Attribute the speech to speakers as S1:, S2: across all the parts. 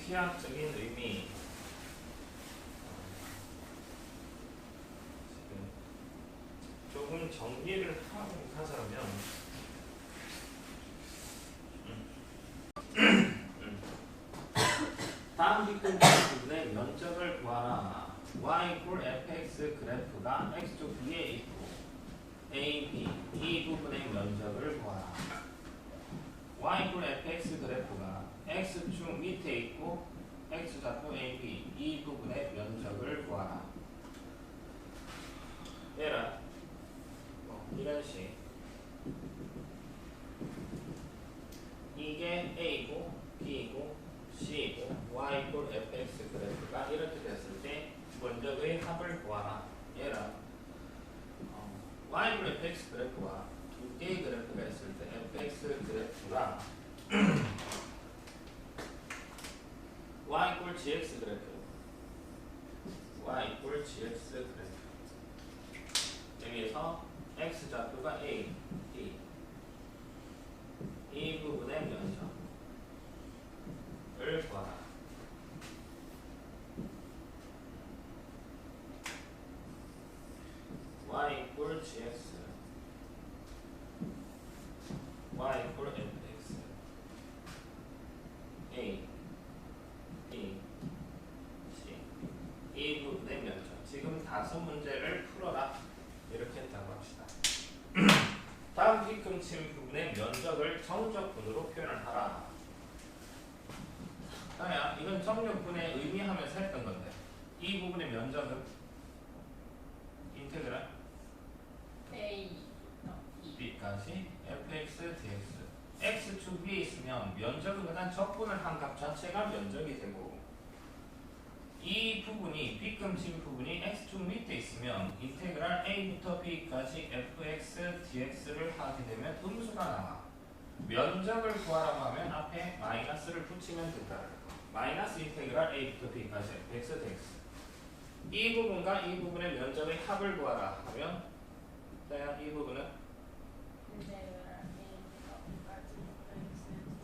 S1: 시학적인 의미. 조금 정리를 하자면 다음 뒷근 부분의 면적을 구하라. y equal fx 그래프가 x축 B에 있고 a, b 이 부분의 면적을 구하라. y equal fx 그래프가 x축 밑에 있고 x좌표 a, b 이 부분의 면적을 구하라. 얘라 이런 식 이게 a고 b고 c고 y equal fx 그래프가 이렇게 됐을 때 면적의 합을 구하라. 얘랑 y equal fx 그래프가 두 개의 그래프가 있을 때 fx 그래프랑 y equal gx 그래프 y equal gx 그래프 여기에서 x좌표가 a, b 이 부분의 면적을 구하라. y equal gx y equal fx a, b, c 이 부분의 면적. 지금 다섯 문제를 풀어라 이렇게 했다고 합시다. 다음 뒤꿈침 부분의 면적을 정적분으로 표현을 하라. 아야, 이건 정적분의 의미하면서 했던 건데 이 부분의 면적은 인테그랄
S2: A
S1: b까지 fx dx x축 위에 있으면 면적은 그냥 적분을 한 값 자체가 면적이 되고 이 부분이 B금침 부분이 X축 밑에 있으면 인테그랄 A부터 B까지 fx dx를 하게 되면 음수가 나와. 면적을 구하라고 하면 앞에 마이너스를 붙이면 된다. 마이너스 인테그랄 A부터 B까지 fx dx 이 부분과 이 부분의 면적의 합을 구하라 하면 이 부분은
S2: 인테그랄 A부터 B까지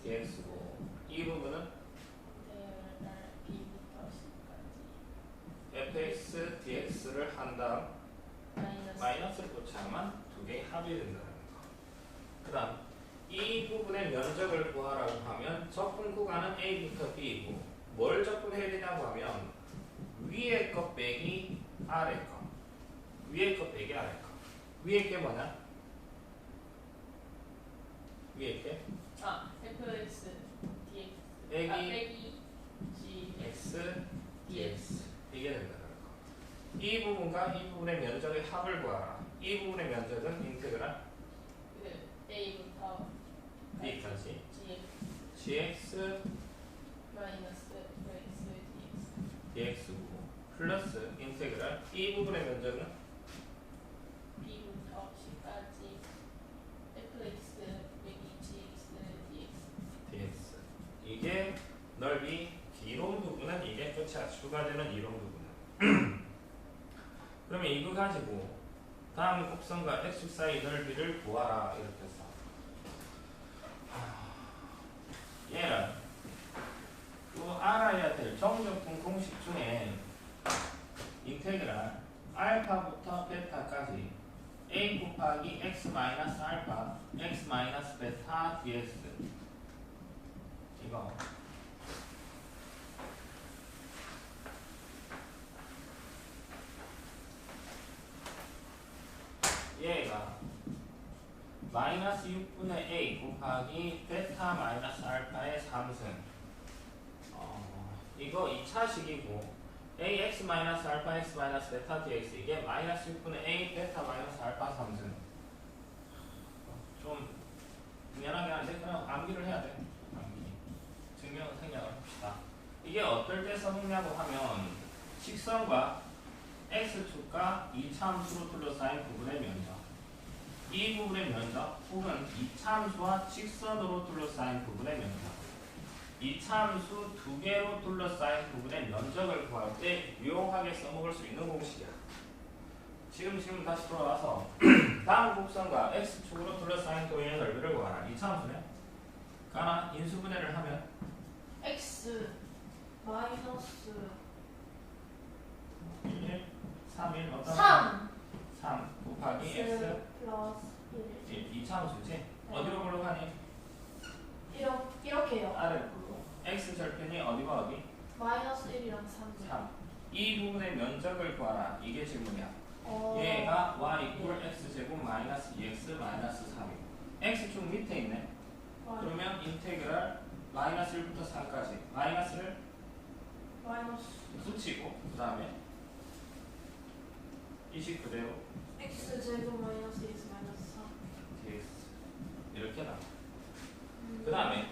S1: dx고 이 부분은
S2: 인테그랄 B부터 C까지
S1: fx dx를 한 다음 마이너스를 붙여야만 두 개의 합이 된다는 거. 그 다음 이 부분의 면적을 구하라고 하면 적분 구간은 A부터 B이고 뭘 적분해야 되냐고 하면 위에 것 빼기 아래 것 위에 것 빼기 아래 것 위에 게 뭐냐? 위에 게
S2: fx dx
S1: 빼기
S2: g
S1: x dx 이게 된다는 거. 이 부분과 이 부분의 면적의 합을 구하라. 이 부분의 면적은 인테그랄
S2: A부터
S1: B까지
S2: gx
S1: gx
S2: 마이너스 fx dx
S1: dx고 플러스 인테그랄 이 부분의 면적은
S2: B부터 C까지 fx 빼기 gx dx
S1: dx 이게 넓이 이론 부분은 이게 끝이야. 추가되는 이론 부분은 그러면 이거 가지고 다음 곡선과 x축 사이 넓이를 구하라 이렇게 했어. 얘는 또 알아야 될 정적분 공식 중에 인테그랄 알파부터 베타까지 a 곱하기 x 마이너스 알파 x 마이너스 베타 dx 이거 얘가 마이너스 6분의 a 곱하기 베타 마이너스 알파의 3승 이거 2차식이고 ax 마이너스 알파 x 마이너스 베타 dx 이게 마이너스 6분의 a 베타 마이너스 알파 3승 좀 미안하게 하는데 그냥 암기를 해야 돼. 암기 증명 생략을 합시다. 이게 어떨 때 써먹냐고 하면 직선과 x축과 이차함수로 둘러싸인 부분의 면적 이 부분의 면적 혹은 이차함수와 직선으로 둘러싸인 부분의 면적 이차함수 두 개로 둘러싸인 부분의 면적을 구할 때 유용하게 써먹을 수 있는 공식이야. 지금 다시 돌아와서 다음 곡선과 x축으로 둘러싸인 도형의 넓이를 구하라. 이차함수네. 가나 인수분해를 하면
S2: x 마이너스
S1: 1, 3, 1 어떤
S2: 3
S1: 3 곱하기 x
S2: 플러스 1
S1: 1 이차함수지? 어디로 불러가니?
S2: 이렇게요.
S1: 아래로 불러. x 절편이 어디와 어디?
S2: 마이너스 1이랑 3.
S1: 3. 이 부분의 면적을 구하라. 이게 질문이야.
S2: 어.
S1: 얘가 y 이퀄 x 제곱 마이너스 2x 마이너스 3이고 x축 밑에 있네. 그러면 인테그랄 마이너스 1부터 3까지 마이너스를
S2: 마이너스
S1: 붙이고 그 다음에 이식 그대로
S2: x 제곱 마이너스 2x 마이너스 3.
S1: dx 이렇게 나와. 그 다음에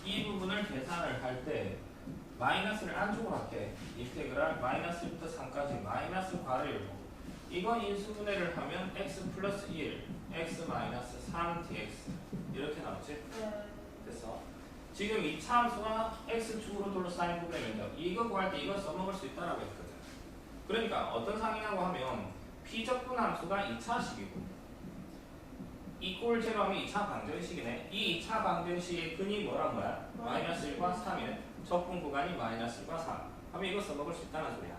S1: 이 부분을 계산을 할 때 마이너스를 안쪽으로 할게. 인테그랄 마이너스 1부터 3까지 마이너스 괄호 열고 이건 인수분해를 하면 x 플러스 1 x 마이너스 3 dx 이렇게 나오지?
S2: 네.
S1: 됐어. 지금 이 차함수가 x축으로 둘러싸인 부분의 면적 이거 구할 때 이거 써먹을 수 있다라고 했거든. 그러니까 어떤 상이라고 하면 피적분 함수가 2차식이고 이꼴 제로하면 2차 방정식이네. 이 2차 방정식의 근이 뭐란 거야? 마이너스 1과 3이네. 적분 구간이 마이너스 1과 3 하면 이거 써먹을 수 있다는 소리야.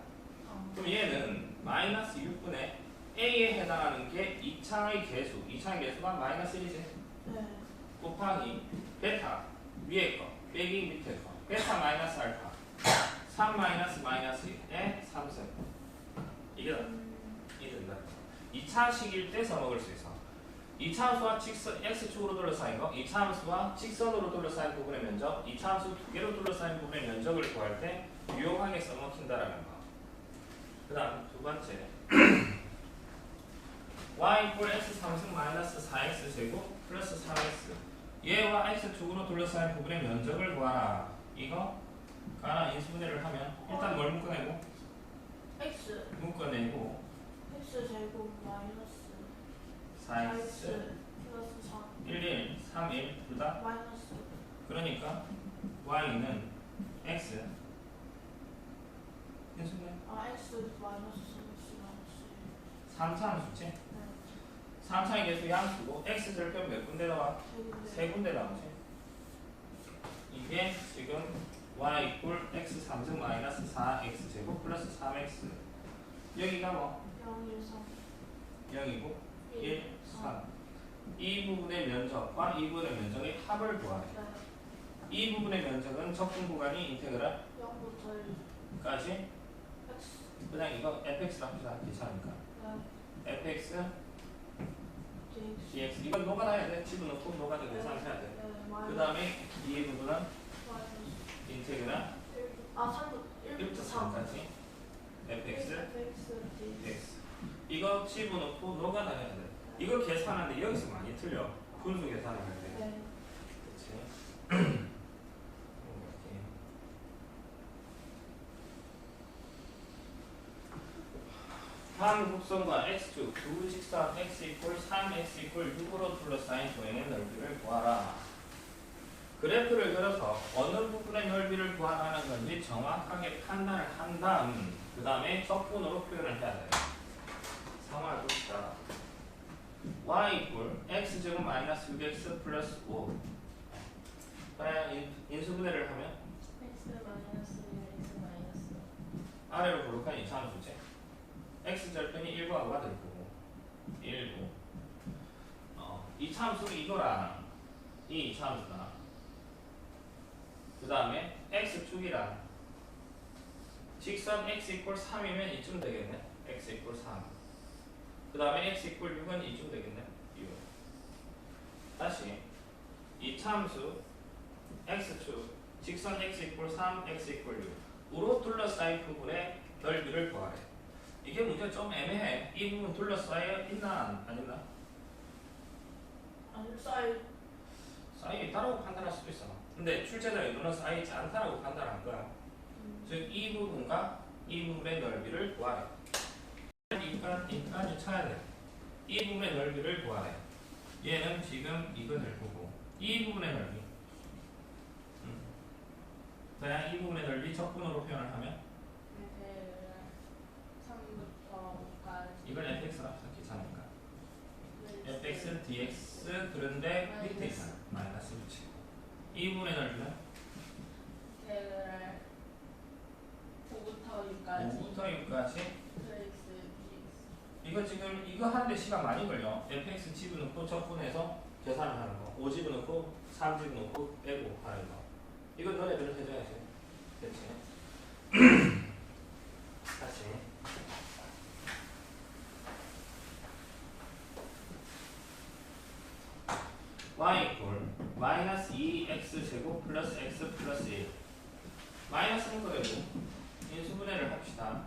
S1: 그럼 얘는 마이너스 6분의 a에 해당하는 게 2차의 개수 2차의 개수가 마이너스 1이지
S2: 네.
S1: 곱하기 베타 위에 거 빼기 밑에 거 베타 마이너스 알파 3 마이너스 마이너스 1에 3승 이게 된다. 2차식일 때 써먹을 수 있어. 2차 함수와 직선 x축으로 둘러싸인 거 2차 함수와 직선으로 둘러싸인 부분의 면적 2차 함수 두 개로 둘러싸인 부분의 면적을 구할 때 유용하게 써먹힌다라는 거. 그 다음 두 번째 y 이퀄 x 3승 마이너스 4x 제곱 플러스 3x 얘와 x축으로 둘러싸인 부분의 면적을 구하라. 이거 가나 인수분해를 하면 일단 뭘 묶어내고
S2: x
S1: 묶어내고
S2: x 제곱 마이너스
S1: 4x
S2: 플러스 3
S1: 1, 1, 3, 1 둘 다
S2: 마이너스
S1: 그러니까 y는 x 인수분해
S2: x 마이너스 3x 마이너스
S1: 3차 함수지? 3차의 개수 양수고 x 절편 몇 군데 나와?
S2: 1.
S1: 3군데 나오지. 이게 지금 y 이퀄 x 3승 마이너스 4x 제곱 플러스 3x 여기가 뭐?
S2: 0, 1, 3
S1: 0이고 1, 3 이 부분의 면적과 이 부분의 면적의 합을 구하래. 이 부분의 면적은 적분 구간이 인테그랄
S2: 0부터
S1: 까지
S2: 1 x
S1: 그냥 이거 fx로 합시다. 괜찮으니까 fx
S2: dx
S1: dx 이건 녹아놔야 돼. 집어넣고 녹아도 계산해야 돼. 그 다음에 이 부분은
S2: 마이너스
S1: 인테그랄 1부터 3까지 fx dx 이거 집어넣고 녹아놔야 돼. 이거 계산하는데 여기서 많이 틀려. 분수 계산을 할 때.
S2: 네.
S1: 그렇지. 한 곡선과 x축 두 직선 x 이퀄 3x 이퀄 6으로 둘러싸인 도형의 넓이를 구하라. 그래프를 그려서 어느 부분의 넓이를 구하라는 건지 정확하게 판단을 한 다음 그 다음에 적분으로 표현을 해야 돼요. 상황을 봅시다. y 이퀄 x제곱 마이너스 6x 플러스 5 그냥 인수분해를 하면
S2: x 마이너스 1x 마이너스
S1: 아래로 고룩한 이차함수지. x절편이 1과 5가 될 거고 1고 이차함수가 이거랑 이 이차함수가 그 다음에 x축이랑 직선 x 이퀄 3이면 이쯤 되겠네. x 이퀄 3 그 다음에 x 이퀄 6은 이쯤 되겠네. 6 다시 이차함수 x축 직선 x 이퀄 3 x 이퀄 6으로 둘러싸인 부분의 넓이를 구하래. 이게 문제가 좀 애매해. 이 부분 둘러싸여 있나 안 있나?
S2: 아니 쌓여
S1: 쌓여 있다라고 판단할 수도 있어. 근데 출제자 의도는 쌓여 있지 않다라고 판단한 거야. 즉 이 부분과 이 부분의 넓이를 구하래. 인까지 쳐야 돼. 이 부분의 넓이를 구하래. 얘는 지금 이거 될 거고 이 부분의 넓이 그냥 이 부분의 넓이 적분으로 표현을 하면
S2: 3부터 5까지
S1: 이걸 fx라 합시다. 귀찮으니까 fx dx 그런데 밑에 있잖아. 마이너스 붙이고 이 부분의 넓이는
S2: 인테그랄
S1: 6까지
S2: x, dx.
S1: 이거 지금 이거 하는데 시간 많이 걸려. fx 집어넣고 적분해서 계산을 하는 거. 5 집어넣고 3 집어넣고 빼고 하는 거. 이거 너네들은 해줘야지. 그치? 다시. y 이퀄 마이너스 2x 제곱 플러스 x 플러스 1. 마이너스는 그래도 인수분해를 합시다.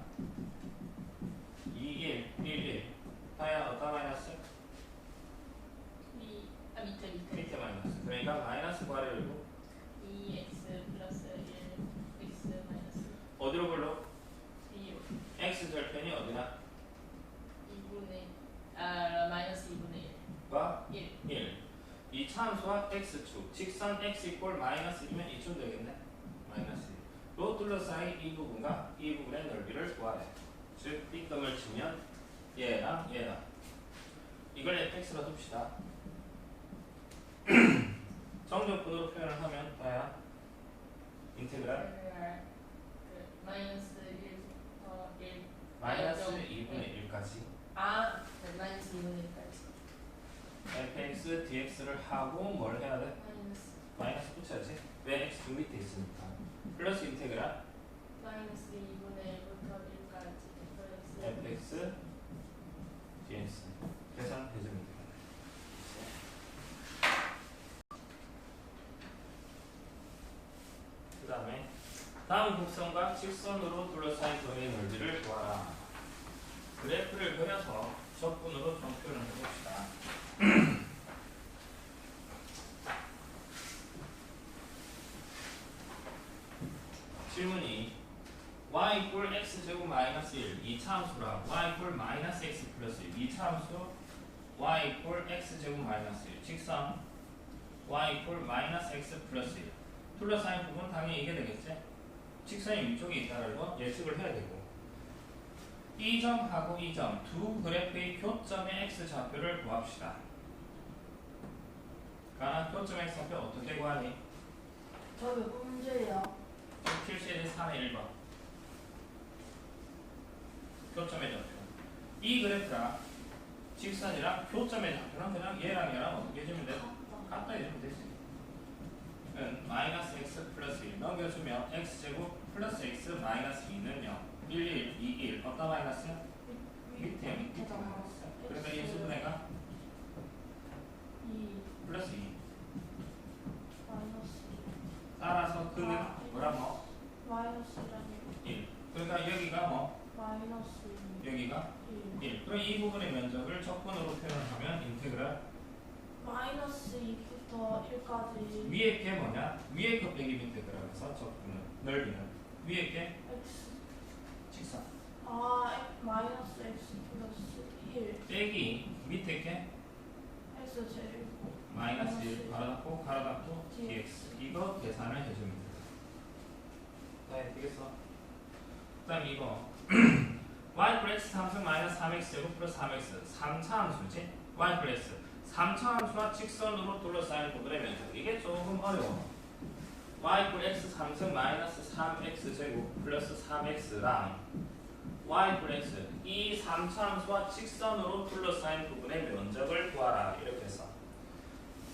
S1: 2, 1, 1, 1. 다야 어디다 마이너스? 밑에 마이너스. 그러니까 마이너스 괄호열고
S2: 2x 플러스 1, x 마이너스
S1: 어디로 불러?
S2: 2로
S1: x 절편이 어디나?
S2: 2분의 마이너스 2분의
S1: 과
S2: 1.
S1: 1. 이 참수와 x축, 직선 x 이퀄 마이너스 1이면 이쯤 되겠네? 마이너스 1. 로 둘러싸인 이 부분과 이 부분의 넓이를 구하래. 즉, 빗금을 치면 얘랑 얘랑. 이걸 fx로 둡시다. 정적분으로 표현을 하면 다야 인테그랄
S2: 마이너스 1부터 1
S1: 마이너스 2분의 1까지
S2: 마이너스 2분의 1까지
S1: fx dx를 하고 뭘 해야 돼?
S2: 마이너스
S1: 마이너스 붙여야지. 왜 x 그 밑에 있으니까. 플러스 인테그랄
S2: 마이너스 2분의 1부터 1까지
S1: fx dx 계산 해줍니다. 그 다음에 다음 곡선과 직선으로 둘러싸인 도의 넓이를 구하라. 그래프를 그려서 적분으로 좀 표현을 해봅시다. 질문이 y 이퀄 x 제곱 마이너스 1 이 차함수라 y 이퀄 마이너스 x 플러스 1 이 차함수 y 이퀄 x 제곱 마이너스 1 직선 y 이퀄 마이너스 x 플러스 1 둘러싸인 부분 당연히 이게 되겠지? 직선이 위쪽에 있다는 거 예측을 해야 되고 이 점하고 이 점 두 그래프의 교점의 x 좌표를 구합시다. 가나 교점 x 좌표 어떻게 구하니?
S2: 저 몇 번 문제예요?
S1: 필시에 3의 1번 교점의 좌표 이 그래프랑 직선이랑 교점의 좌표는 그냥 얘랑 어떻게 해주면 돼? 갖다 해주면 되지. 마이너스 x 플러스 1 넘겨주면 x제곱 플러스 x 마이너스 2는 0 1, 1, 2, 1 어디다 마이너스야? 밑에 마이너스. 그러니까 인수분해가
S2: 2
S1: 플러스 2
S2: 마이너스
S1: 따라서 그는 뭐라고?
S2: 마이너스라니
S1: 1 그러니까 여기가 뭐?
S2: 마이너스
S1: 여기가
S2: 1
S1: 1 그럼 이 부분의 면적을 적분으로 표현하면 인테그랄
S2: 마이너스 2부터 1까지
S1: 위에 게 뭐냐? 위에 거 빼기 밑에 들어가서 적분은 넓이는 위에 게
S2: x
S1: 직선
S2: 마이너스 x 플러스 1
S1: 빼기 밑에 게
S2: x 제곱
S1: 마이너스 1 가로닫고 가로닫고 dx 이거 계산을 해주면 돼요. 네, 되겠어? 그 다음 이거 y 플러스 3승 마이너스 3x 제곱 플러스 3x 3차 함수지? y 플러스 3차 함수와 직선으로 둘러싸인 부분의 면적 이게 조금 어려워. y 플러스 3승 마이너스 3x 제곱 플러스 3x랑 y 플러스 이 3차 함수와 직선으로 둘러싸인 부분의 면적을 구하라 이렇게 했어.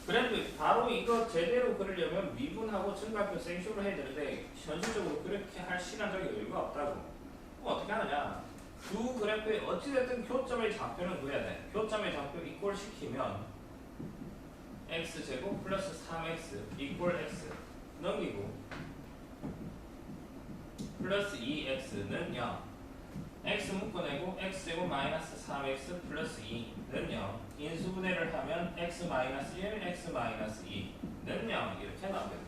S1: 그래도 바로 이거 제대로 그리려면 미분하고 증가표 생쇼를 해야 되는데 현실적으로 그렇게 할 시간적인 여유가 없다고. 그럼 어떻게 하느냐? 두 그래프에 어찌됐든 교점의 좌표는 구해야 돼. 교점의 좌표 이꼴 시키면 x제곱 플러스 3x 이꼴 x 넘기고 플러스 2x는 0 x 묶어내고 x제곱 마이너스 3x 플러스 2는 0 인수분해를 하면 x 마이너스 1 x 마이너스 2는 0 이렇게 나오겠네.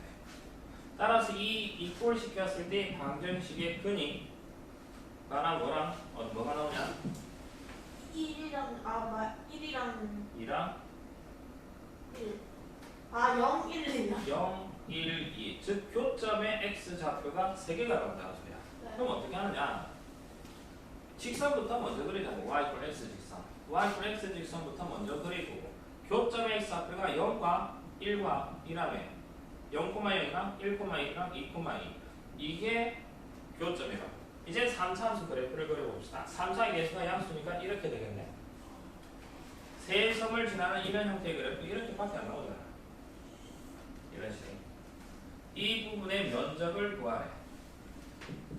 S1: 따라서 이 이꼴 시켰을 때 방정식의 근이 나랑 뭐랑 뭐가 나오냐?
S2: 1이랑 1이랑
S1: 2랑
S2: 1 0, 1, 1이요
S1: 0, 1, 2 즉 교점의 x 좌표가 3개가 나온다는 소리야. 그럼 어떻게 하느냐? 직선부터 먼저 그리자고. y 이퀄 x 직선 y 이퀄 x 직선부터 먼저 그리고 교점의 x 좌표가 0과 1과 2라며 0,0이랑 1,1이랑 2,2 이게 교점이라고. 이제 3차함수 그래프를 그려봅시다. 3차의 개수가 양수니까 이렇게 되겠네. 세 점을 지나는 이면 형태의 그래프 이렇게밖에 안 나오잖아. 이런 식으로. 이 부분의 면적을 구하래.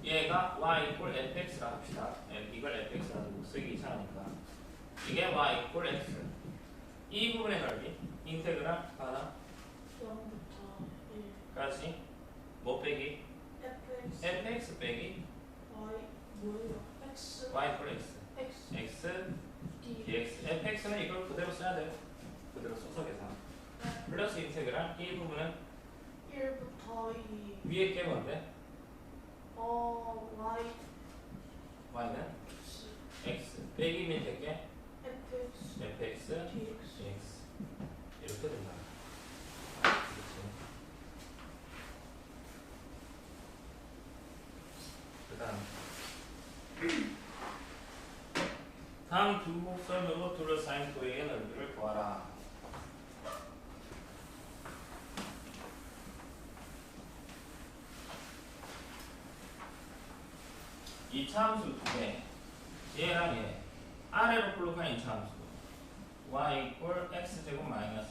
S1: 얘가 y equal fx라 합시다. 이걸 fx라고 쓰기 이상하니까. 이게 y equal x. 이 부분의 넓이 인테그랄 하나
S2: 0부터
S1: 까지 뭐 빼기?
S2: 1 fx
S1: fx 빼기
S2: y 뭐예요? x
S1: y equal x.
S2: x
S1: x
S2: d
S1: dx. fx는 이걸 그대로 써야 돼요. 그대로 써서 계산. 플러스 인테그랄 이 부분은
S2: 1부터 2
S1: 위에 게 뭔데?
S2: y
S1: y는
S2: x
S1: x 빼기 밑에 게
S2: fx
S1: fx
S2: dx
S1: dx 이렇게 된다. 그렇지. 다음 두 곡선으로 둘러싸인 도형의 넓이를 구하라. 이차함수 두 개, 얘랑 얘 아래로 플롯한 이차함수 y equal x 제곱 마이너스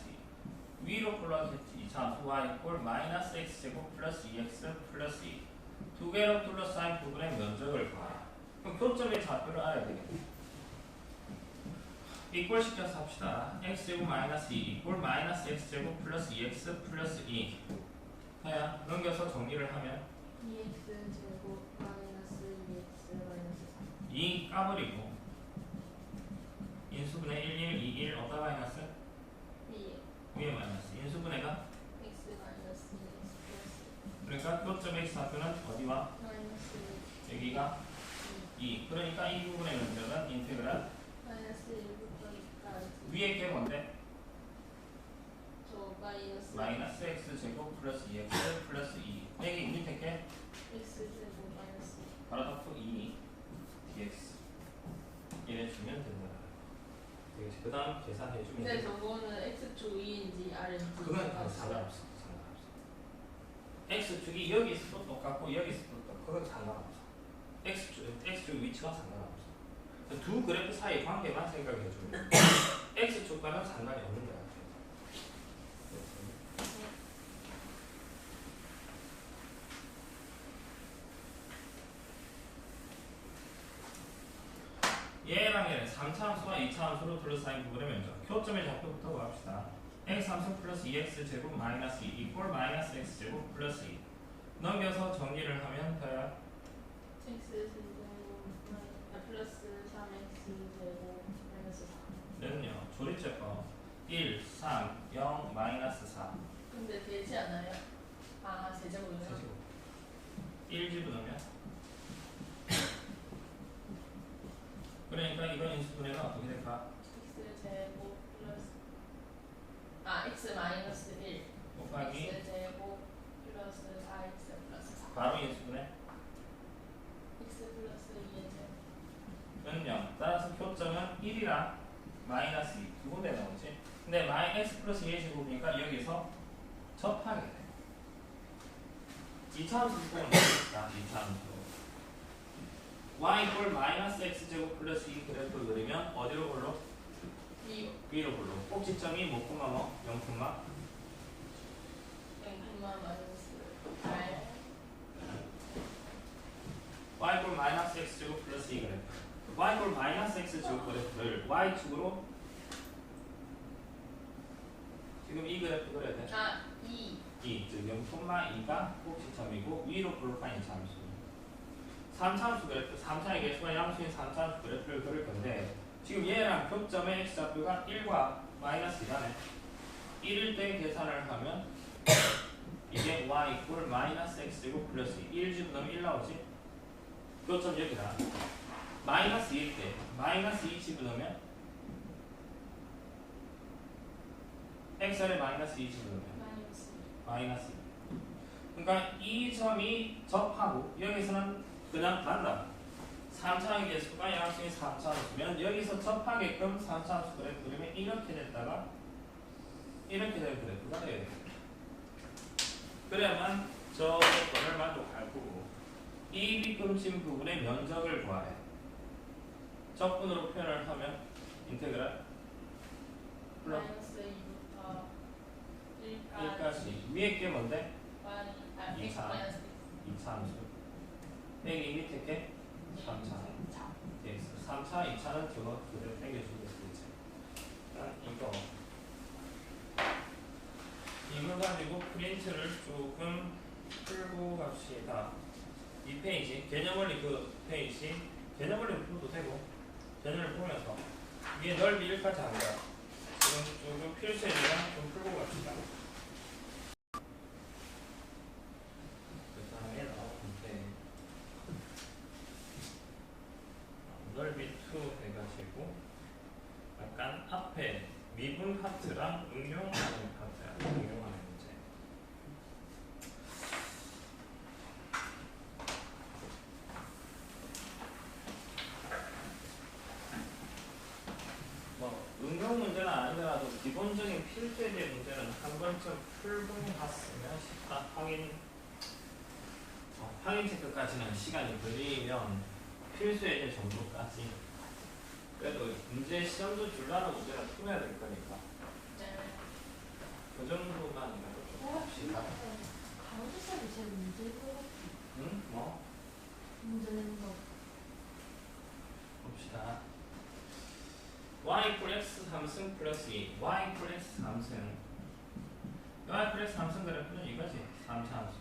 S1: 2 위로 플롯한 이차함수 y equal 마이너스 x 제곱 플러스 2x 플러스 2 두 개로 둘러싸인 부분의 면적을 구하라. 그럼 교점의 좌표를 알아야 되겠네. 이꼴 시켜서 합시다. x 제곱 마이너스 2 이꼴 마이너스 x 제곱 플러스 2x 플러스 2 해야 넘겨서 정리를 하면
S3: 2x 제곱 마이너스 2x 마이너스 3
S1: 2 까버리고 인수분해 1, 1, 2, 1 어디다 마이너스? 위에 마이너스 인수분해가
S3: x 마이너스 2x 플러스
S1: 그러니까 교점 x 좌표는 어디와?
S3: 마이너스
S1: 여기가 2 그러니까 이 부분의 면적은 인테그랄
S3: 마이너스 1부터 2까지
S1: 위에 게 뭔데?
S3: 저 마이너스
S1: 마이너스 x 제곱 플러스 2x 플러스 2 빼기 밑에 게
S3: x 제곱 마이너스
S1: 바로 덮고 2 dx 이래 주면 된다. 그 다음 계산해주면
S3: 근데
S1: 돼.
S3: 저거는 x축 위인지 아래인지
S1: 그건 상관없어. x축이 여기 있어도 똑같고 여기 있어도 똑같고 그건 상관없어. x축 위치와 상관없어. 두 그래프 사이 관계만 생각해주면 x축과는 상관이 없는 것 같아요. 얘랑 얘는 3차함수와 2차함수로 둘러싸인 부분의 면적 교점의 좌표부터 구합시다. x 함수 플러스 2x 제곱 마이너스 2 이꼴 마이너스 x 제곱 플러스 2 넘겨서 정리를 하면 돼요.
S3: x 제곱 플러스 3x 제곱 마이너스 4
S1: 는요 조리제법 1, 3, 0, 마이너스 4
S3: 근데 되지 않아요? 아 제곱이요?
S1: 1 집어넣으면 그러니까 이건 인수분해가 어떻게 될까?
S3: x 제곱 플러스 x 마이너스 1
S1: 곱하기
S3: x 제곱 플러스 4x 플러스 4
S1: 바로 인수분해
S3: x 플러스 2의 제곱
S1: 는요 따라서 교점은 1이랑 마이너스 2 두 군데 나오지. 근데 마이너스 플러스 2의 제곱이니까 여기서 접하게 돼. 2차함수 부분은 어떻습니까? 2차함수 y 이꼴 마이너스 x 제곱 플러스 2 그래프 그리면 어디로 볼로? 위로 볼로. 꼭지점이 뭐 콤마 뭐? 0 콤마
S3: 0 마이너스 8
S1: y 이꼴 마이너스 x 제곱 플러스 2 그래프 y 이꼴 마이너스 x 제곱 그래프를 y축으로 지금 이 그래프 그려야 돼.
S3: 2
S1: 즉 0,2가 꼭지점이고 위로 볼록한 2차함수 3차함수 그래프 3차의 개수가 양수인 3차함수 그래프를 그릴 건데 지금 얘랑 교점의 x좌표가 1과 마이너스 2가네 1일 때 계산을 하면 이게 y 이꼴 마이너스 x 제곱 플러스 2 1 집어넣으면 1 나오지 교점 여기다 마이너스 2일 때 마이너스 2 집어넣으면 x를 마이너스 2 집어넣으면
S3: 마이너스
S1: 마이너스 그러니까 이 점이 접하고 여기서는 그냥 간다 3차의 개수가 양수인 3차함수면 여기서 접하게끔 3차함수 그래프 그리면 이렇게 됐다가 이렇게 될 그래프가 돼야 돼 그래야만 저 조건을 만족할 거고 이 비금진 부분의 면적을 구하래. 적분으로 표현을 하면 인테그랄 플러스
S3: 마이너스 2부터
S1: 1까지 위에 게 뭔데?
S3: x
S1: 이차.
S3: 마이너스
S1: 2차 함수 빼기 밑에 게 3차 dx 3차 2차는 저거 그대로 빼겨주겠지. 이거 가지고 프린트를 조금 풀고 갑시다. 이 페이지 개념원리 그 페이지 개념원리 풀어도 되고 개념을 보면서 위에 넓이 1까지 한 거야. 지금 조금 필수에 대한 좀 풀고 갑시다. 그 다음에 나오는데 넓이 2 해가지고 약간 앞에 미분 파트랑 응용하는 파트야. 응용하는 문제. 뭐 응용 문제는 아니더라도 기본적인 필수에 대한 문제는 한 번쯤 풀고 갔으면 싶다. 확인 체크까지는 시간이 걸리면 필수에 대한 정도까지 그래도 문제 시험도 줄라는 문제는 풀어야 될 거니까 그 정도만이라도 좀 합시다.
S2: 강조쌤이 제일 문제인 것 같아.
S1: 응? 뭐?
S2: 문제 내는 거.
S1: 봅시다. y 플러스 3승 플러스 2 y 플러스 3승 y 플러스 3승 그래프는 이거지. 3차 함수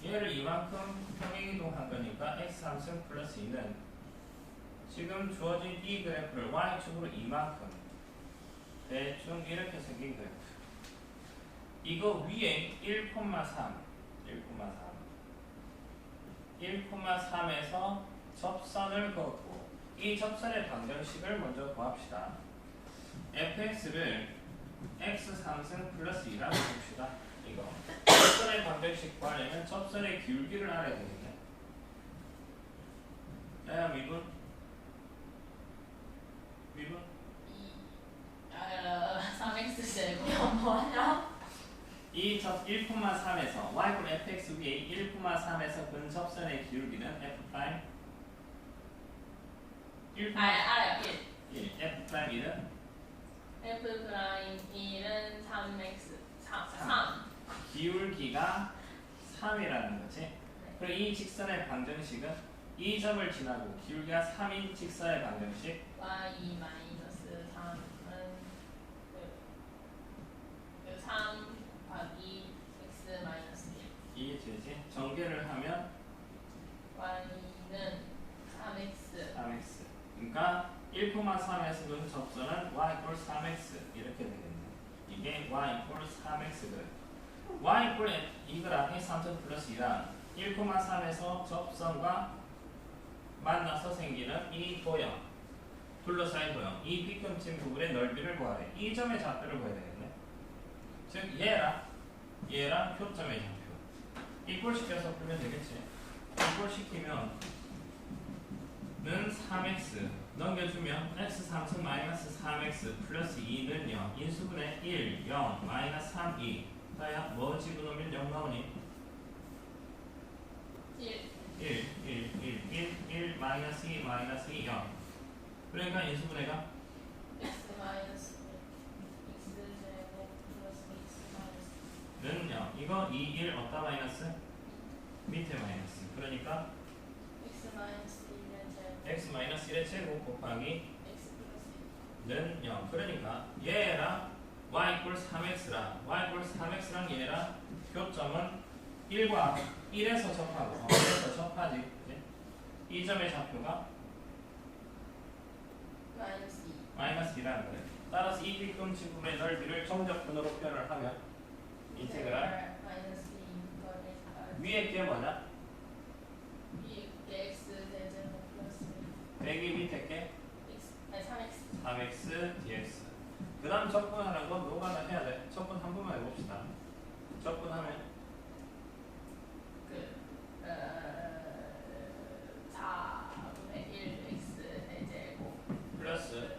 S1: 얘를 이만큼 평행이동한 거니까 x 3승 플러스 2는 지금 주어진 이 그래프를 y축으로 이만큼 대충 이렇게 생긴 그래프. 이거 위에 1,3 1,3에서 접선을 걷고 이 접선의 방정식을 먼저 구합시다. fx를 x 3승 플러스 2라고 봅시다. 이거 접선의 방정식 구하려면 접선의 기울기를 알아야 되겠네. 야 미분
S3: 3x 제곱
S2: 뭐하냐?
S1: 이 접 1,3에서 y분 fx 위에 1,3에서 근접선의 기울기는 f 프라임 1,
S3: 알아요
S1: 1 f 프라임 1은
S3: f 프라임 1은 3x 3
S1: 기울기가 3이라는 거지. 그리고 이 직선의 방정식은 이 점을 지나고 기울기가 3인 직선의 방정식
S3: y 마이너스 3은 3 곱하기 x 마이너스 1
S1: 이게 되지. 전개를 하면
S3: y는 3x
S1: 3x. 그러니까 1,3에서 그 접선은 y 이퀄 3x 이렇게 되겠네. 이게 y 이퀄 3x거든. y 이퀄 이거랑 3점 플러스 2랑 1,3에서 접선과 만나서 생기는 이 도형 둘러싸인 도형 이 빗금진 부분의 넓이를 구하래. 이 점의 좌표를 구해야 되겠네. 즉 얘랑 표점의 좌표 이꼴 시켜서 풀면 되겠지. 이꼴 시키면 는 3x 넘겨주면 x 3승 마이너스 3x 플러스 2는 0 인수분해 1, 0, 마이너스 3, 2 다야 뭐 집어넣으면 0 나오니? 1 마이너스 2 마이너스 2 0 그러니까 인수분해가
S3: x 마이너스 x 제곱 플러스 x 마이너스
S1: 는 0 이거 2, 1 어디다 마이너스? 밑에 마이너스 그러니까
S3: x 마이너스 1은 제곱
S1: x 마이너스 1의 제곱 곱하기
S3: x 플러스
S1: 는 0 그러니까 얘랑 y 이퀄 3x랑 y 이퀄 3x랑 얘랑 교점은 1과 1에서 접하고 1에서 접하지 그치? 이 점의 좌표가
S3: 마이너스 2
S1: 마이너스 2라는 거예요. 따라서 이 빗금지분의 넓이를 정적분으로 표현을 하면 인테그랄
S3: 마이너스 2부터 1까지
S1: 위에 게 뭐냐?
S3: 위에 x 제곱 플러스
S1: 빼기 밑에 게
S3: x 아니 3x
S1: 3x dx 그 다음 적분하는 건 노가다 해야 돼. 적분 한 번만 해봅시다. 적분하면
S3: 4분의 1 x 제곱
S1: 플러스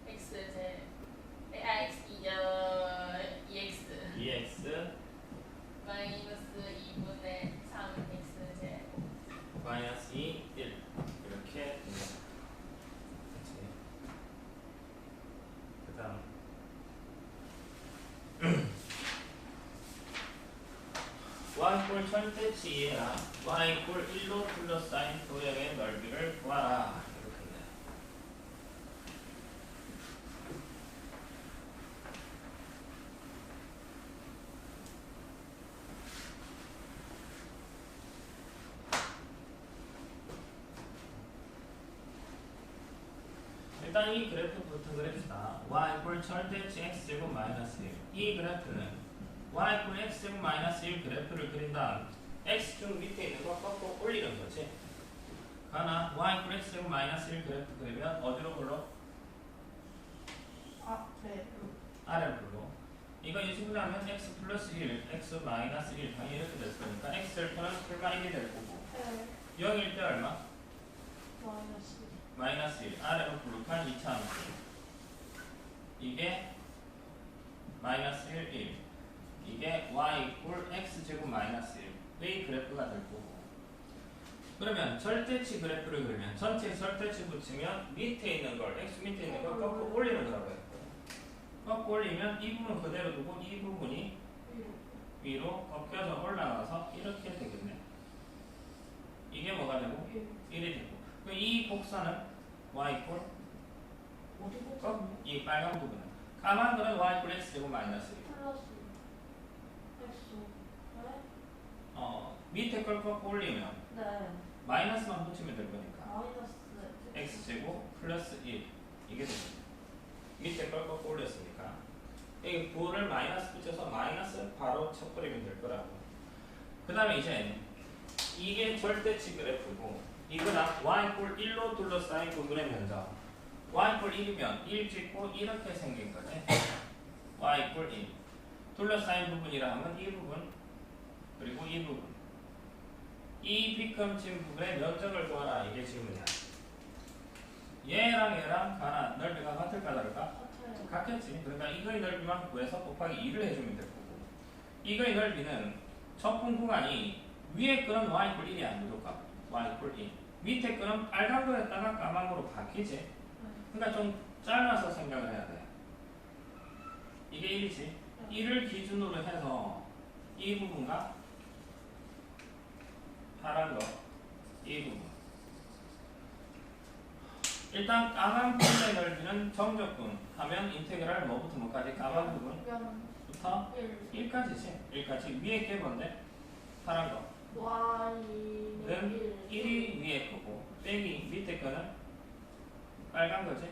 S3: x 제 x 2x
S1: 2x
S3: 마이너스 2분의
S1: y 꼴 절대치 이해라. y 꼴 1로 둘러싸인 도형의 넓이를 구하라. 이렇게 있네. 일단 이 그래프부터 그립시다. y 꼴 절대치 x제곱 마이너스 1. 이 그래프는 y 꼴 x제곱 마이너스 1 그래프를 그린 다음 x축 밑에 있는 거 꺾고 올리는 거지. 하나 y 꼴 x제곱 마이너스 1 그래프 그리면 어디로 불러?
S2: 아, 네.
S1: 아래로. 이거 유식하면 x 플러스 1, x 마이너스 1 당연히 이렇게 될 거니까 x를 표는 풀마 1이 될 거고
S2: 네.
S1: 0일 때 얼마?
S2: 마이너스.
S1: 마이너스 1 아래로 블록한 2차함수 이게 마이너스 1, 1 이게 y 꼴 x제곱 마이너스 1의 그래프가 될 거고 그러면 절대치 그래프를 그리면 전체 절대치 붙이면 밑에 있는 걸 x 밑에 있는 걸 꺾고 올리는 거라고 했고 꺾고 올리면 이 부분 그대로 두고 이 부분이 위로 꺾여서 올라가서 이렇게 되겠네. 이게 뭐가 되고? 1이 되고 이 곡선은 y 꼴
S2: 어디 보자.
S1: 이 빨간 부분은 까만 거는 y 꼴 x제곱 마이너스 1
S2: 플러스. x. 네?
S1: 밑에 걸 꺾고 올리면
S2: 네.
S1: 마이너스만 붙이면 될 거니까
S2: 마이너스.
S1: x제곱 플러스 1 이게 됩니다. 밑에 걸 꺾고 올렸으니까 이 9를 마이너스 붙여서 마이너스 바로 쳐버리면 될 거라고. 그 다음에 이제 이게 절대치 그래프고 이거랑 y꼴 1로 둘러싸인 부분의 면적 y꼴 1이면 1 찍고 이렇게 생긴 거지. y꼴 1 둘러싸인 부분이라 하면 이 부분 그리고 이 부분 이 빗금친 부분의 면적을 구하라 이게 질문이야. 얘랑 얘랑 가나 넓이가 같을까 다를까?
S2: 같아요.
S1: 같겠지. 그러니까 이거의 넓이만 구해서 곱하기 2를 해주면 될 거고 이거의 넓이는 적분 구간이 위에 거는 y꼴 1이야 무조건 y꼴 1 밑에 거는 빨간 거였다가 까만 거로 바뀌지. 그러니까 좀 잘라서 생각을 해야 돼. 이게 1이지. 1을 기준으로 해서 이 부분과 파란 거 이 부분 일단 까만 부분의 넓이는 정적분 하면 인테그랄 뭐부터 뭐까지 까만 부분부터
S2: 1.
S1: 1까지지. 1까지 위에 게 뭔데? 파란 거
S2: y는
S1: 1이 위에 거고 빼기 밑에 거는 빨간 거지.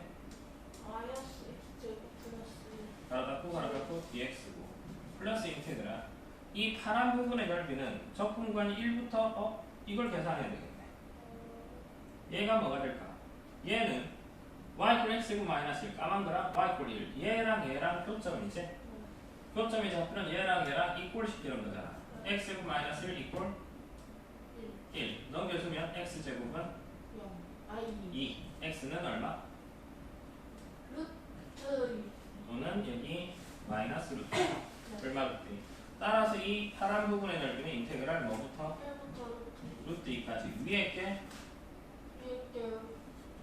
S2: 마이너스 x제곱 플러스
S1: 바로 갖고 dx고 플러스 인테그랄 이 파란 부분의 넓이는 적분관이 1부터 이걸 계산해야 되겠네. 얘가 뭐가 될까? 얘는 y꼴 x제곱 마이너스 1 까만 거랑 y꼴 1 얘랑 얘랑 교점이지. 교점이 잡히는 얘랑 얘랑 이꼴 시키는 거잖아. x제곱 마이너스 1 이꼴 1 넘겨주면 x제곱은
S2: 0. i
S1: 2 x는 얼마?
S2: 루트
S1: 또는 여기 마이너스 루트 얼마 루트 따라서 이 파란 부분의 넓이는 인테그랄 뭐부터?
S2: 1부터
S1: 루트 2까지 위에 게
S2: 루트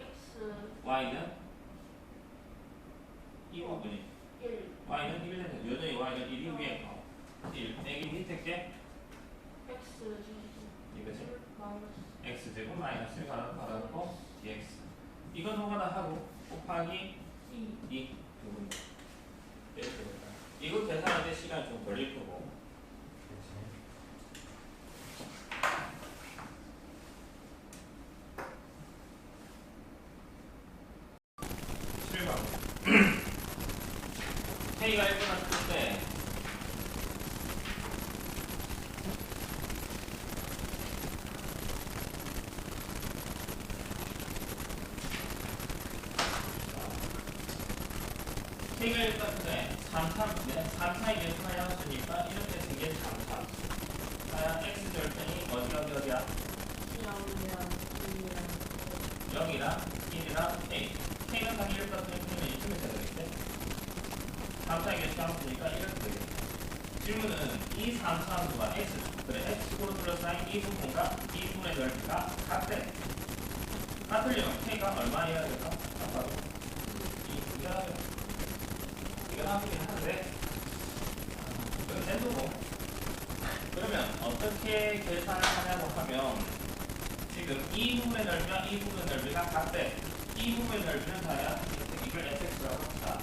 S2: x
S1: y는 이 부분이
S2: 1
S1: y는 1은 여전히 y는 1이 위에 거 1 빼기 밑에 게
S2: x 제곱
S1: 이거지
S2: 마이너스
S1: x제곱 마이너스 1 받아놓고 dx 이거 노가다 하고 곱하기 2 부분 이렇게 될까 이거 계산하는데 시간이 좀 걸릴 거고 K가 1분 났을 때 K가 1분 났을 때 3차의 계수가 양수니까 이렇게 생긴 3차 자, X 절편이 어디야? 0이랑 1이랑 K K가 당연히 1분 났을 때 이쯤에 돼야 되겠지 3차의 계수 양수니까 이렇게 되겠지 질문은 이 3차함수가 x, 그래 x축으로 둘러싸인 이 부분과 이 부분의 넓이가 같대. 같으려면 k가 얼마여야 될까? 아까도 이게 하죠. 이거 나쁘긴 한데 이건 센도고 그러면 어떻게 계산을 하냐고 하면 지금 이 부분의 넓이와 이 부분의 넓이가 같대. 이 부분의 넓이는 다야. 이걸 fx라고 합시다.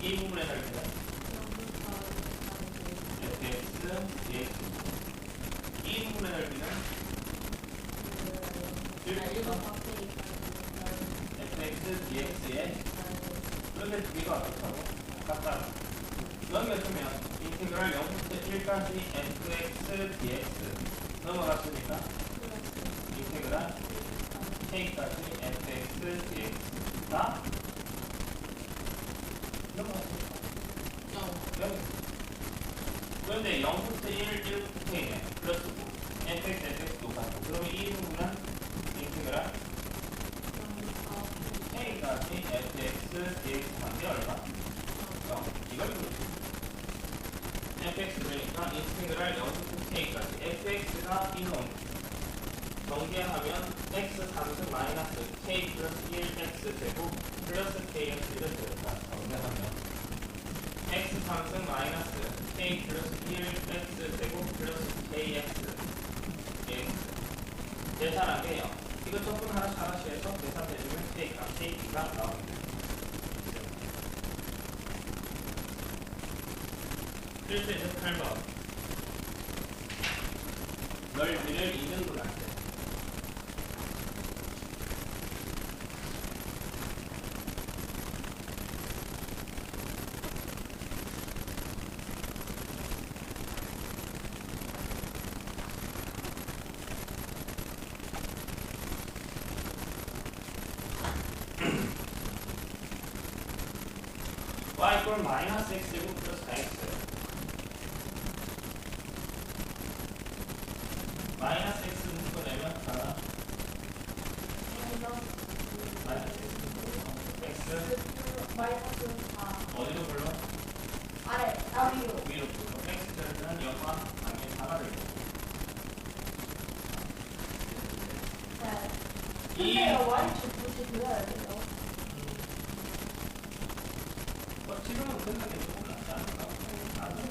S1: 이 부분의 넓이는 fx dx. 이 부분의 넓이는 fx dx에 그런데 두 개가 어떻다고? 같다. 넘겨주면 인테그랄 0부터 1까지 fx dx 넘어갔으니까 인테그랄 k까지 fx dx가 넘어갔습니다. 여기. 그런데 0부터 1, 1부터 k네. 플러스 9. fx, fx도 같고. 그러면 이 부분은 인테그랄 k까지 fx dx 한게 얼마? 이걸 부르죠. fx 그러니까 인테그랄 0부터 k까지 fx가 이놈 정계하면 x 3승 마이너스 k 플러스 1x 제곱 플러스 kx 이렇게 된다. 정계하면 x 3승 마이너스 k 플러스 1x 제곱 플러스 kx dx 계산하게요. 이거 조금 하나씩 해서 계산해주면 k가 나옵니다. 실수 28번 넓이를 2등분 할 때 y 이꼴 마이너스 x제곱 플러스 4x 마이너스 x 묶어내면 하나 마이너스 x
S2: 마이너스 4
S1: 어디로 불러?
S2: 아래 위로
S1: 위로 불러. x절은 0과 당연히 4가 되고
S2: 네.
S1: 이
S2: 근데 y 굳이 그려야 돼요.
S1: 지금은 끝나게 조금 낫지 않을까? 안 돼.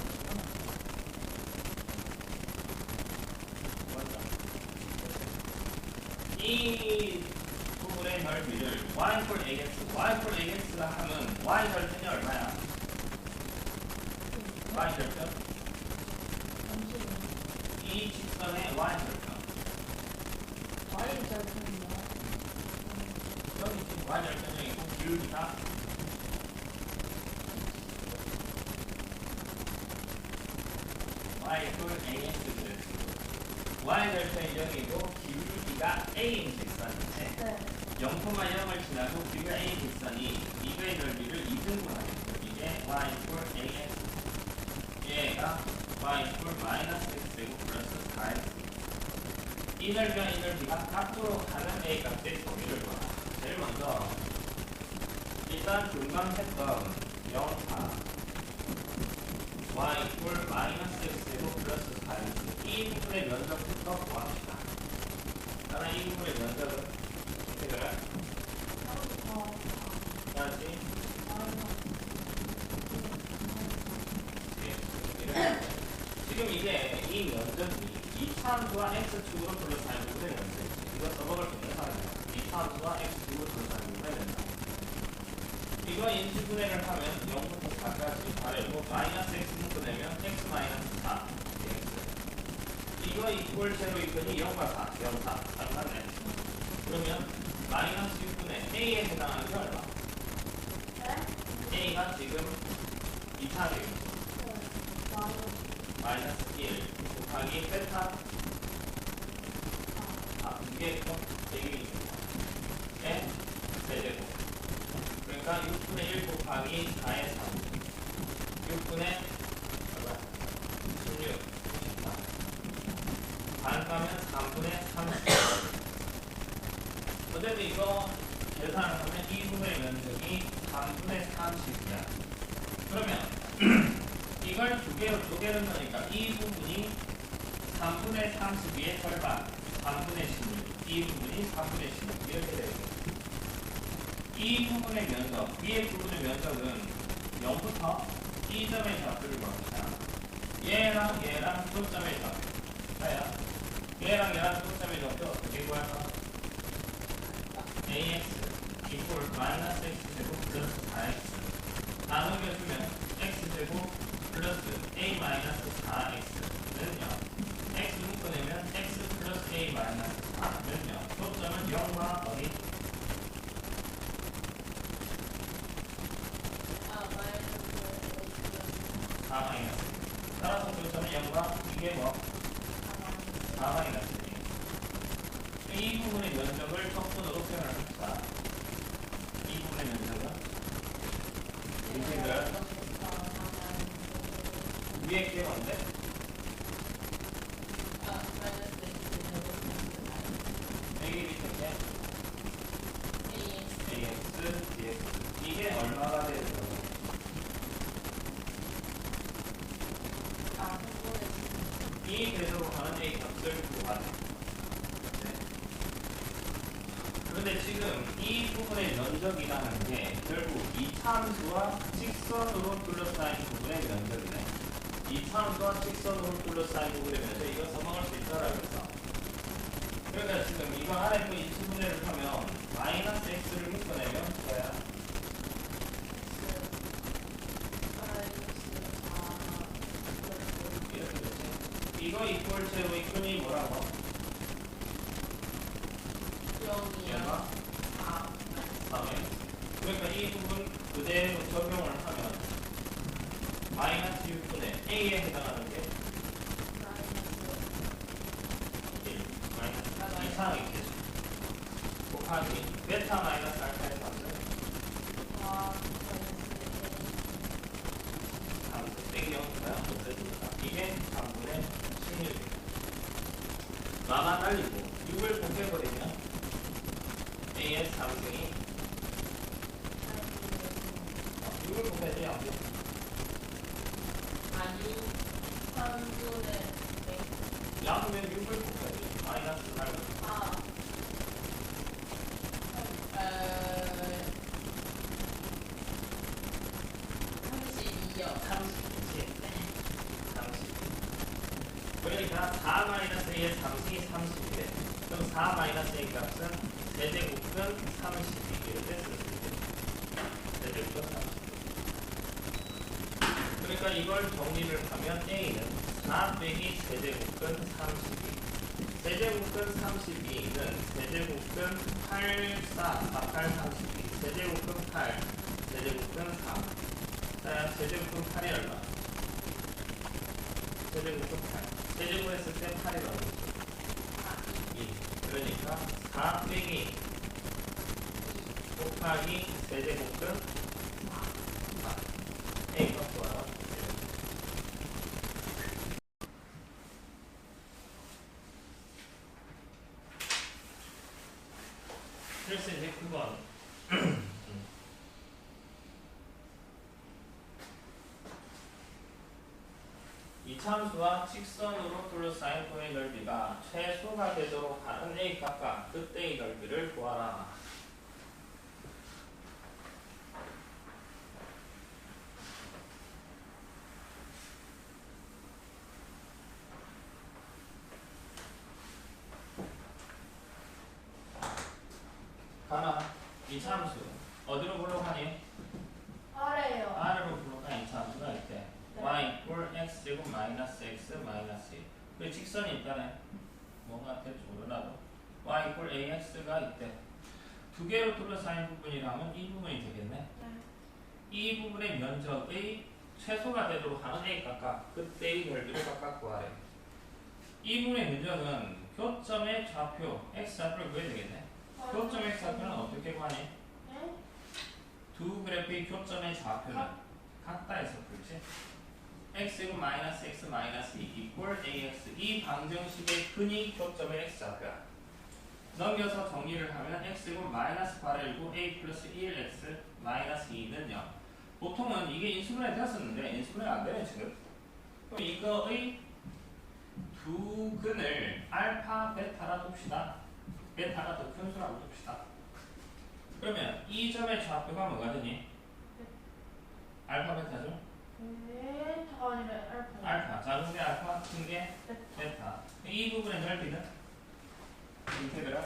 S1: 이 부분의 넓이를 y equal ax가 하면 y 절편이 얼마야? y 절편?
S2: 잠시만요.
S1: 이 직선의 y 절편.
S2: y 절편이요.
S1: 여기 지금 y 절편이 있고 기울기가 y equal ax를 y 절편이 0이고 기울기가 a인 직선인데
S2: 네.
S1: 0,0을 지나고 기울기가 a인 직선이 이거의 넓이를 2등분하겠죠. 이게 y equal ax 얘가 y equal 마이너스 x제곱 플러스 4x 이 넓이와 이 넓이가 각도로 가는 a 값의 범위를 봐. 제일 먼저 일단 금방 했던 0, 4 y equal 마이너스 x제곱 플러스 4x 이 부분의 면적부터 구합시다. 따라 이 부분의 면적은 인테그랄 다시 지금 이게 이 면적이 2차 함수와 x축으로 둘러싸인 부분의 면적이지. 이거 써먹을 수 있는 사람이야. 2차 함수와 x축으로 둘러싸인 부분의 면적. 이거 인수분해를 하면 0부터 4까지 가려고 마이너스 x 묶어내면 x 마이너스 4 dx 이거 이꼴 제로 이끈이 0과 4, 0, 4 상관네. 그러면 마이너스 6분의 a에 해당하는 게 얼마? a가 지금 2차 되겠죠. 마이너스 1 곱하기 베타 이게 또 대기이죠. 에 세제곱 그러니까 6분의 1 곱하기 4의 3 6분의 16 94 반가면 3분의 30 어쨌든 이거 계산을 하면 이 부분의 면적이 3분의 30이야. 그러면 이걸 두 개로 넣으니까 이 부분이 3분의 32의 절반 3분의 16 이 부분이 3분의 16 이렇게 되겠죠. 이 부분의 면적, 위의 부분의 면적은 0부터 이 점의 좌표를 구합시다. 얘랑 얘랑 교점의 좌표. 자야. 얘랑 얘랑 교점의 좌표 어떻게 구할까? ax equal 마이너스 x제곱 플러스 4x. 다 넘겨주면 x제곱 플러스 a 마이너스 4x는요. x 묶어내면 x 플러스 a 마이너스 4는요. 교점은 0과 어디?
S3: 아, 마이너스
S1: 4 마이너스. 따라서 교점은 0과 이게 뭐? 4 마이너스. 이 부분의 면적을 적분으로 표현을 합시다. 이 부분의 면적은 인tegral 위에 게 뭔데?
S3: 아, 마이너스
S1: 여기 밑에 게
S3: ax
S1: ax, dx. 이게 얼마가 돼요?
S3: 아, 그거는
S1: 이 궤도로 가는 a 값을 구하래. 네. 그런데 지금 이 부분의 면적이라는 게 결국 이 참수와 직선으로 둘러싸인 부분의 면적이네. 이 참수와 직선으로 둘러싸인 부분의 면적 이거 써먹을 수 있더라 그래서. 그러니까 지금 이거 안에 또 인수분해를 하면 마이너스 x를 묶어내면 뭐야? 이렇게 되지. 이거 이퀄 제로 이퀄이 뭐라고? 얘가 3에. 그러니까 이 부분 그대로 적용을 하면 마이너스 6분의 a에 해당하는 게 1 마이너스 이상이 되죠. 곱하기 베타 마이너스 알파의 값은 3분 빼기 0보다 없어집니다. 이게 3분의 16입니다. 마만 날리고 6을 곱해버리면 a의 3승이 6을 곱해야지 안 돼. 0면 6을 곱해야지 마이너스 8. 30이지. 30. 그러니까 4 마이너스 a의 3승이 30이래. 그럼 4 마이너스 a 값은 세제곱근 32 이렇게 쓸 수 있겠죠. 세제곱근 32. 그러니까 이걸 정리를 하면 a는 4 빼기 세제곱근 32. 세제곱근 32는 세제곱근 8, 4, 8, 32. 세제곱근 8, 세제곱근 3. 자, 세제곱근 8이 얼마? 세제곱근 8. 세제곱했을 때 8이 얼마죠? 2. 그러니까 4 빼기 곱하기 세제곱근 4. A가 좋아요. 그래서 이제 9번. 이 참수와 직선으로 둘러싸인 도의 넓이가 최소가 되도록 하는 A 값과 그때의 넓이를 구하라. 가나, 이 참수 어디로 불러가니?
S2: 아래요.
S1: R로 불러간 이 참수가 있대.
S2: 네.
S1: y equal x 제곱 마이너스 x 마이너스 1. 그 직선이 있다네. 뭔가 될지 몰라도 y equal ax가 있대. 두 개로 둘러싸인 부분이라면 이 부분이 되겠네. 이 부분의 면적의 최소가 되도록 하는 a 값과 그때의 넓이를 각각 구하래. 이 부분의 면적은 교점의 좌표 x 좌표를 구해야 되겠네. 교점 x 좌표는 어떻게 구하니?
S2: 네?
S1: 두 그래프의 교점의 좌표는 같다 해서 그렇지. x는 마이너스 x 마이너스 2 equal ax. 이 방정식의 근이 교점의 x 좌표야. 넘겨서 정리를 하면 x는 마이너스 8을 9 a 플러스 1x 마이너스 2는요. 보통은 이게 인수분해 되었었는데 인수분해가 안 되네 지금. 그럼 이거의 두 근을 알파 베타라 둡시다. 베타가 더 큰 수라고 둡시다. 그러면 이 점의 좌표가 뭐가 되니? 알파 베타죠?
S2: 베타가 아니라 알파.
S1: 알파 작은 이 부분의 넓이는 인테그랄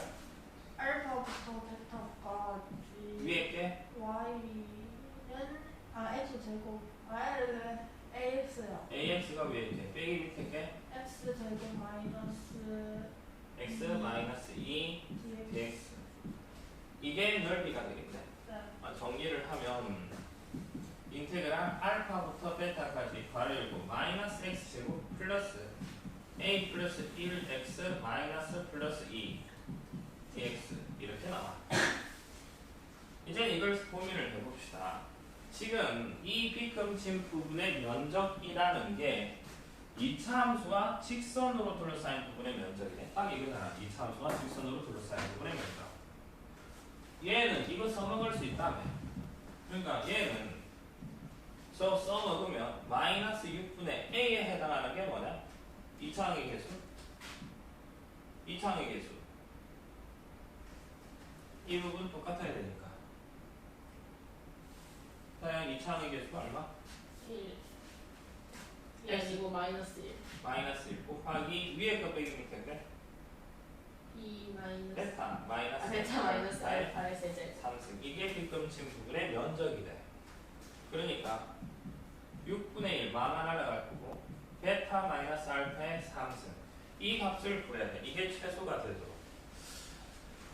S2: 알파부터 베타까지
S1: 위에 게
S2: y는 x 제곱 y는 ax요.
S1: ax가 위에 게 빼기 밑에 게
S2: x 제곱 마이너스
S1: x 마이너스 2
S2: dx.
S1: dx 이게 넓이가 되겠네.
S2: 네.
S1: 정리를 하면 인테그랄 알파부터 베타까지 괄호 마이너스 x 제곱 플러스 a 플러스 1x 마이너스 플러스 2 dx 이렇게 나와. 이제 이걸 고민을 해봅시다. 지금 이 빗금친 부분의 면적이라는 게 2차 함수와 직선으로 둘러싸인 부분의 면적이네. 딱 이거잖아. 2차 함수와 직선으로 둘러싸인 부분의 면적. 얘는 이거 써먹을 수 있다며. 그러니까 얘는 써먹으면 마이너스 6분의 a에 해당하는 게 뭐냐? 2차항의 개수. 2차항의 개수. 이 부분 똑같아야 되니까. 다양 2차항의 개수가 얼마?
S3: 1. 이 아니고 마이너스 1.
S1: 마이너스 1 곱하기 위에 거 빼기 밑에 게
S3: 2 마이너스
S1: 베타 마이너스
S3: 베타 마이너스
S1: 알파의
S3: 알파의 세제.
S1: 3승. 이게 빗금친 부분의 면적이 돼. 그러니까 6분의 1 만화 날아갈 거고 베타 마이너스 알파의 3승. 이 값을 구해야 돼. 이게 최소가 되도록.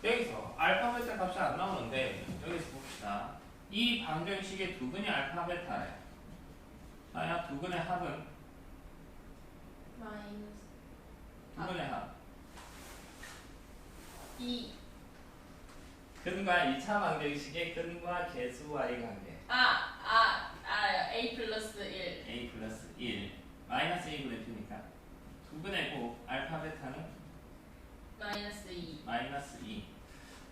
S1: 여기서 알파 베타 값이 안 나오는데 여기서 봅시다. 이 방정식의 두근이 알파 베타래. 아야 두근의 합은
S3: 마이너스
S1: 두근의 합.
S3: 2.
S1: 근과 2차 방정식의 근과 개수와의 관계.
S3: A 플러스 1.
S1: a 플러스 1 마이너스 2분의 p니까 두근의 곱 알파 베타는
S3: 마이너스 2.
S1: 마이너스 2.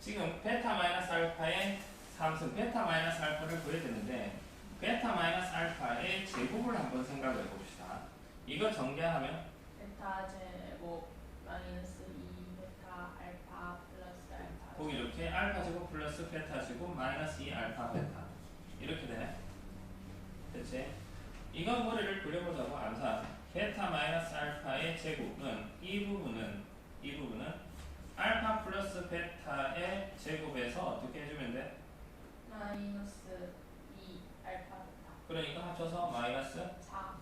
S1: 지금 베타 마이너스 알파의 3승 베타 마이너스 알파를 구해야 되는데 베타 마이너스 알파의 제곱을 한번 생각해 봅시다. 이거 정리하면
S3: 베타 제곱 마이너스 2 베타 알파 플러스 알파.
S1: 꼭 이렇게 알파 제곱 플러스 베타 제곱 마이너스 2 알파 베타 이렇게 되네. 그치? 이거 머리를 굴려보자고 암산. 베타 마이너스 알파의 제곱은 이 부분은 알파 플러스 베타의 제곱에서 어떻게 해주면 돼?
S3: 마이너스 2 알파 베타.
S1: 그러니까 합쳐서 마이너스
S3: 4.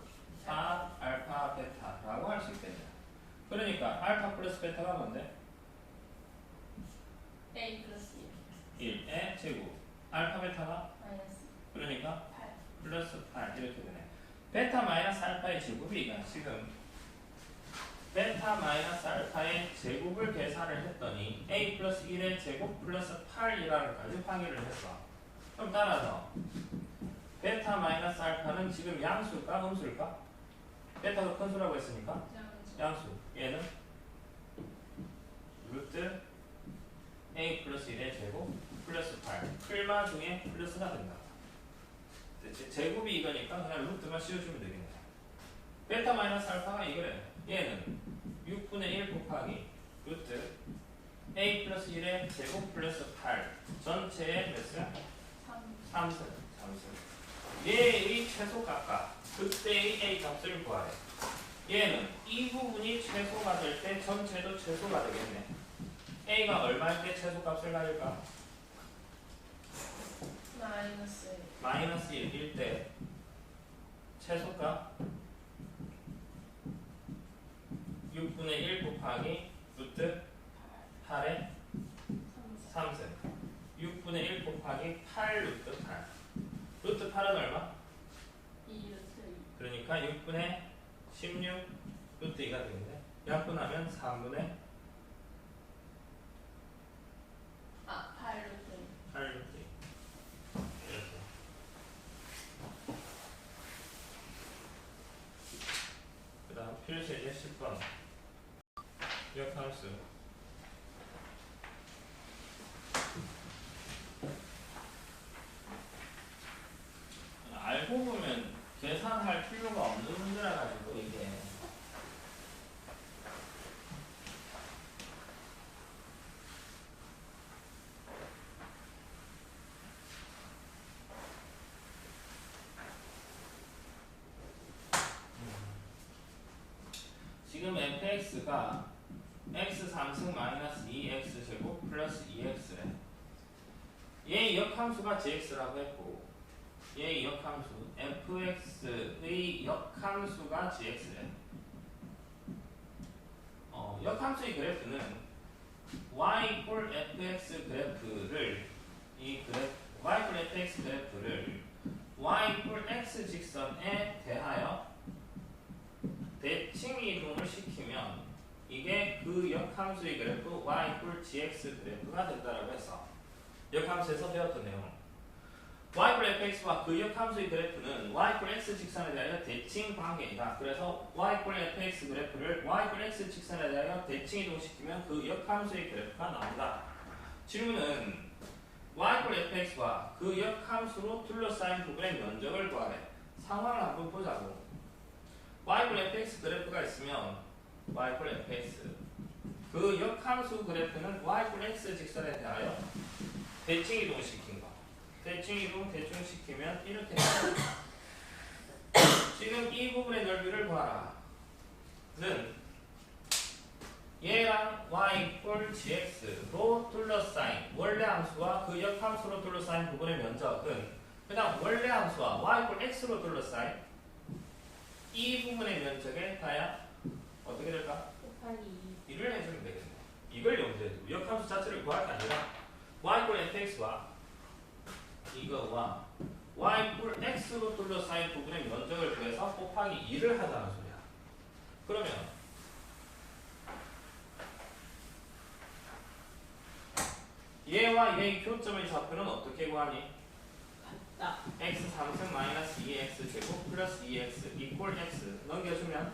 S1: 4 알파 베타라고 할 수 있겠네. 그러니까 알파 플러스 베타가 뭔데?
S3: A 플러스 1.
S1: 1의 제곱. 알파 베타가
S3: 마이너스
S1: 그러니까
S3: 8.
S1: 플러스 8 이렇게 되네. 베타 마이너스 알파의 제곱이 이거 지금 베타 마이너스 알파의 제곱을 계산을 했더니 a 플러스 1의 제곱 플러스 8이라는 까지 확인을 했어. 그럼 따라서 베타 마이너스 알파는 지금 양수일까 음수일까? 베타가 큰 수라고 했으니까 양수. 얘는 루트 a 플러스 1의 제곱 플러스 8 풀마 중에 플러스가 된다. 제곱이 이거니까 그냥 루트만 씌워주면 되겠네. 베타 마이너스 알파가 이거래. 얘는 6분의 1 곱하기 루트 a 플러스 1의 제곱 플러스 8 전체의 몇 수야? 3승. 얘의 최소값과 그때의 a 값을 구하래. 얘는 이 부분이 최소가 될 때 전체도 최소가 되겠네. a가 얼마일 때 최소값을 가질까?
S3: 마이너스 1.
S1: 마이너스 1일 때 최소값 6분의 1 곱하기 루트 8의 3승 6분의 1 곱하기 8 루트 8 루트 8은 얼마?
S3: 2 루트 2.
S1: 그러니까 6분의 16 루트 2가 되겠네. 약분하면 3분의
S3: 8 루트 2.
S1: 8 루트 2 이렇게. 그 다음 필수제 10번 역함수. 알고 보면 계산할 필요가 없는 문제라 가지고 이게 지금 fx가 x 3승 마이너스 2x 제곱 플러스 2x래. 얘의 역함수가 gx라고 했고 얘의 역함수 fx의 역함수가 gx래. 역함수의 그래프는 y 이퀄 fx 그래프를 y 이퀄 fx 그래프를 y 이퀄 x 직선에 대하여 대칭 이동을 시키면 이게 그 역함수의 그래프 y 이퀄 gx 그래프가 된다라고 했어. 역함수에서 배웠던 내용. y 이퀄 fx와 그 역함수의 그래프는 y 이퀄 x 직선에 대하여 대칭 관계이다. 그래서 y 이퀄 fx 그래프를 y 이퀄 x 직선에 대하여 대칭 이동시키면 그 역함수의 그래프가 나온다. 질문은 y 이퀄 fx와 그 역함수로 둘러싸인 부분의 면적을 구하래. 상황을 한번 보자고. y 이퀄 fx 그래프가 있으면 y 이퀄 fx 그 역함수 그래프는 y 이퀄 x 직선에 대하여 대칭 이동시킨 거. 대칭 이동 대충 시키면 이렇게 지금 이 부분의 넓이를 구하라 는 얘랑 y 이퀄 gx로 둘러싸인 원래 함수와 그 역함수로 둘러싸인 부분의 면적은 그냥 원래 함수와 y 이퀄 x로 둘러싸인 이 부분의 면적에 다야 어떻게 될까?
S3: 곱하기
S1: 이를 해주면 되겠네. 이걸 염두에 두고 역함수 자체를 구할 게 아니라 y 이퀄 fx와 이거와 y 이퀄 x로 둘러싸인 부분의 면적을 구해서 곱하기 2를 하자는 소리야. 그러면 얘와 얘의 교점의 좌표는 어떻게 구하니?
S3: 같다.
S1: x 3승 마이너스 2x 제곱 플러스 2x 이퀄 x 넘겨주면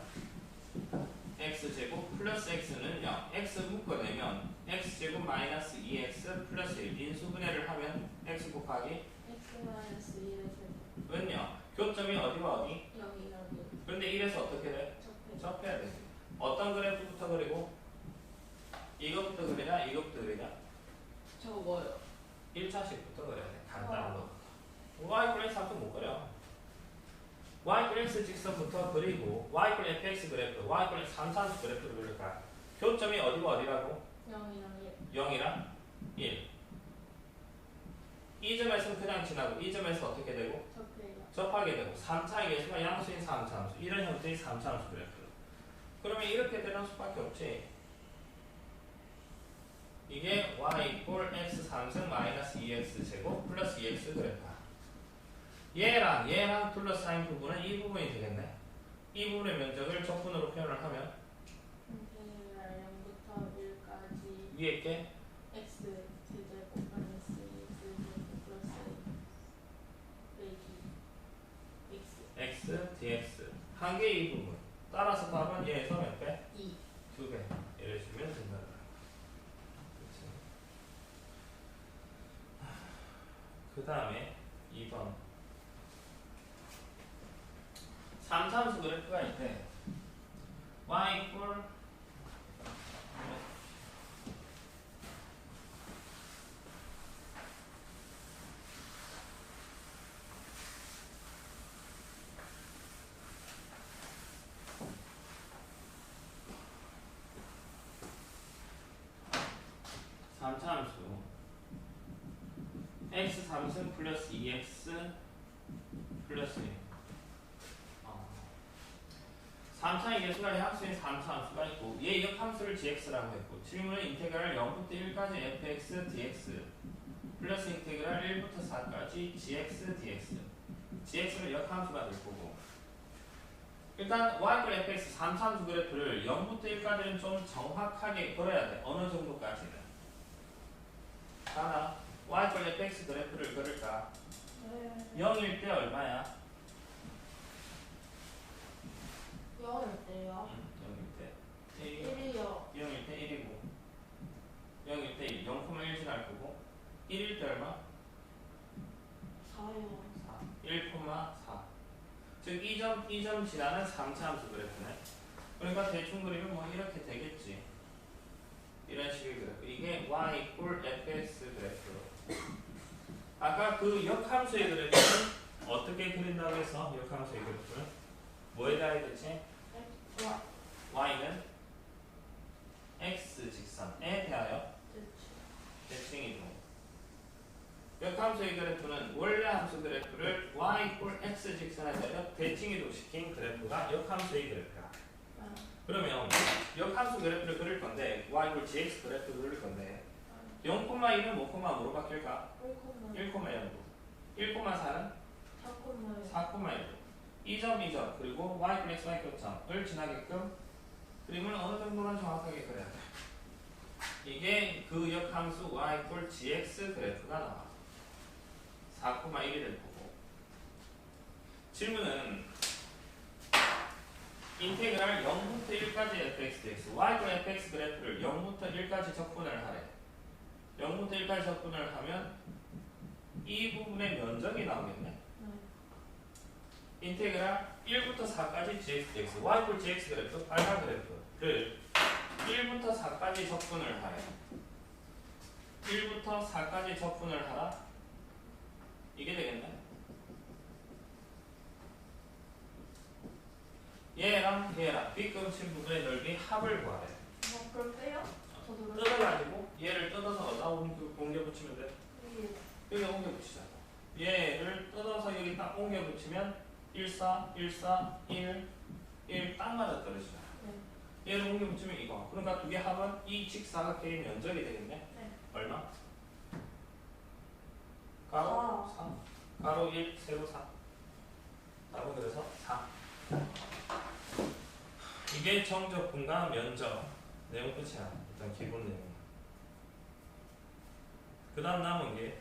S1: x 제곱 플러스 x는 0 x 묶어내면 x 제곱 마이너스 2x 플러스 1 인수분해를 하면 x 곱하기
S3: x 마이너스 1에서
S1: 은요 교점이 어디와 어디?
S3: 0이 0이
S1: 그런데 1에서 어떻게 돼?
S3: 접해.
S1: 접해야 돼. 어떤 그래프부터 그리고 이것부터 그리냐 이것부터 그리냐
S3: 저거 뭐요?
S1: 1차식부터 그려야 돼. 간단한 거. y 이퀄 x 함수 못 그려. y 이퀄 x 직선부터 그리고 y 이퀄 fx 그래프, y 이퀄 3차함수 그래프를 그릴까? 교점이 어디와 어디라고?
S3: 0이랑
S1: 0이랑 1. 이 점에서는 그냥 지나고 이 점에서 어떻게 되고?
S3: 1 접해요.
S1: 접하게 되고 3차의 개수가 양수인 3차함수 이런 형태의 3차함수 그래프. 그러면 이렇게 되는 수밖에 없지. 이게 y 이퀄 x 3승 마이너스 2x 제곱 플러스 2x 그래프야. 얘랑 둘러싸인 부분은 이 부분이 되겠네. 이 부분의 면적을 적분으로 표현을 하면
S3: 인테그랄 0부터 1까지
S1: 위에 게
S3: x 제곱 마이너스 x 제곱 플러스 빼기 x
S1: x dx 한 개의 이 부분. 따라서 답은 얘에서 몇 배?
S3: 2
S1: 2배. 이래 주면 된다. 그 다음에 2번 3차함수 그래프가 있대. y 이퀄 x 3승 플러스 2x 플러스 1 3차의 개수가 양수인 3차함수가 있고 얘 역함수를 gx라고 했고 질문은 인테그랄 0부터 1까지 fx dx 플러스 인테그랄 1부터 4까지 gx dx gx는 역함수가 될 거고 일단 y 이퀄 fx 3차함수 그래프를 0부터 1까지는 좀 정확하게 그려야 돼. 어느 정도까지는 하나 y 이퀄 fx 그래프를 그릴까?
S2: 네.
S1: 0일 때 얼마야?
S2: 0일 때요.
S1: 0일 때
S2: 1이요.
S1: 0일 때 1이고 0일 때 1, 0,1 지날 거고 1일 때 얼마?
S2: 4요.
S1: 4, 1,4 즉 이 점 지나는 3차 함수 그래프네. 그러니까 대충 그리면 뭐 이렇게 되겠지. 이런 식의 그래프. 이게 y 이퀄 fx 그래프. 아까 그 역함수의 그래프는 어떻게 그린다고 했어? 역함수의 그래프는 뭐에 대하여 대체?
S2: 와.
S1: y는 x 함수의 그래프는 원래 함수 그래프를 y = x 직선에서 대칭이동시킨 그래프가 역함수의 그래프야.
S2: 아,
S1: 그러면 역함수 그래프를 그릴 건데 y = gx 그래프를 그릴 건데 0,1은 뭐로 바뀔까? 1,0 1,4는
S2: 4,4,1
S1: 4,1 2점 2점 그리고 y = x y 교점을 지나게끔 그림을 어느 정도는 정확하게 그려야 돼. 이게 그 역함수 y = gx 그래프가 나와. 4,1이 될 거고. 질문은 인테그랄 0부터 1까지 fx dx y = fx 그래프를 0부터 1까지 적분을 하래. 0부터 1까지 적분을 하면 이 부분의 면적이 나오겠네. 인테그랄 1부터 4까지 gx dx y = gx 그래프 빨간 그래프를 1부터 4까지 적분을 하래. 1부터 4까지 적분을 하라. 이게 되겠네. 얘랑 얘랑 B급 친구들의 넓이 합을 구하래.
S2: 뭐 그걸 빼요? 저도
S1: 뜯어가지고 얘를 뜯어서 어디다 옮겨 붙이면 돼?
S2: 여기
S1: 여기다 옮겨 붙이자. 얘를 뜯어서 여기 딱 옮겨 붙이면 1, 4, 1, 4, 1, 1 딱 맞아 떨어지잖아.
S2: 네.
S1: 얘를 옮겨 붙이면 이거. 그러니까 두 개 합은 이 직사각형의 면적이 되겠네.
S2: 네.
S1: 얼마? 가로 3. 가로 1, 세로 4. 답은 그래서 4. 이게 정적분과 면적 내용 끝이야. 일단 기본 내용. 그 다음 남은 게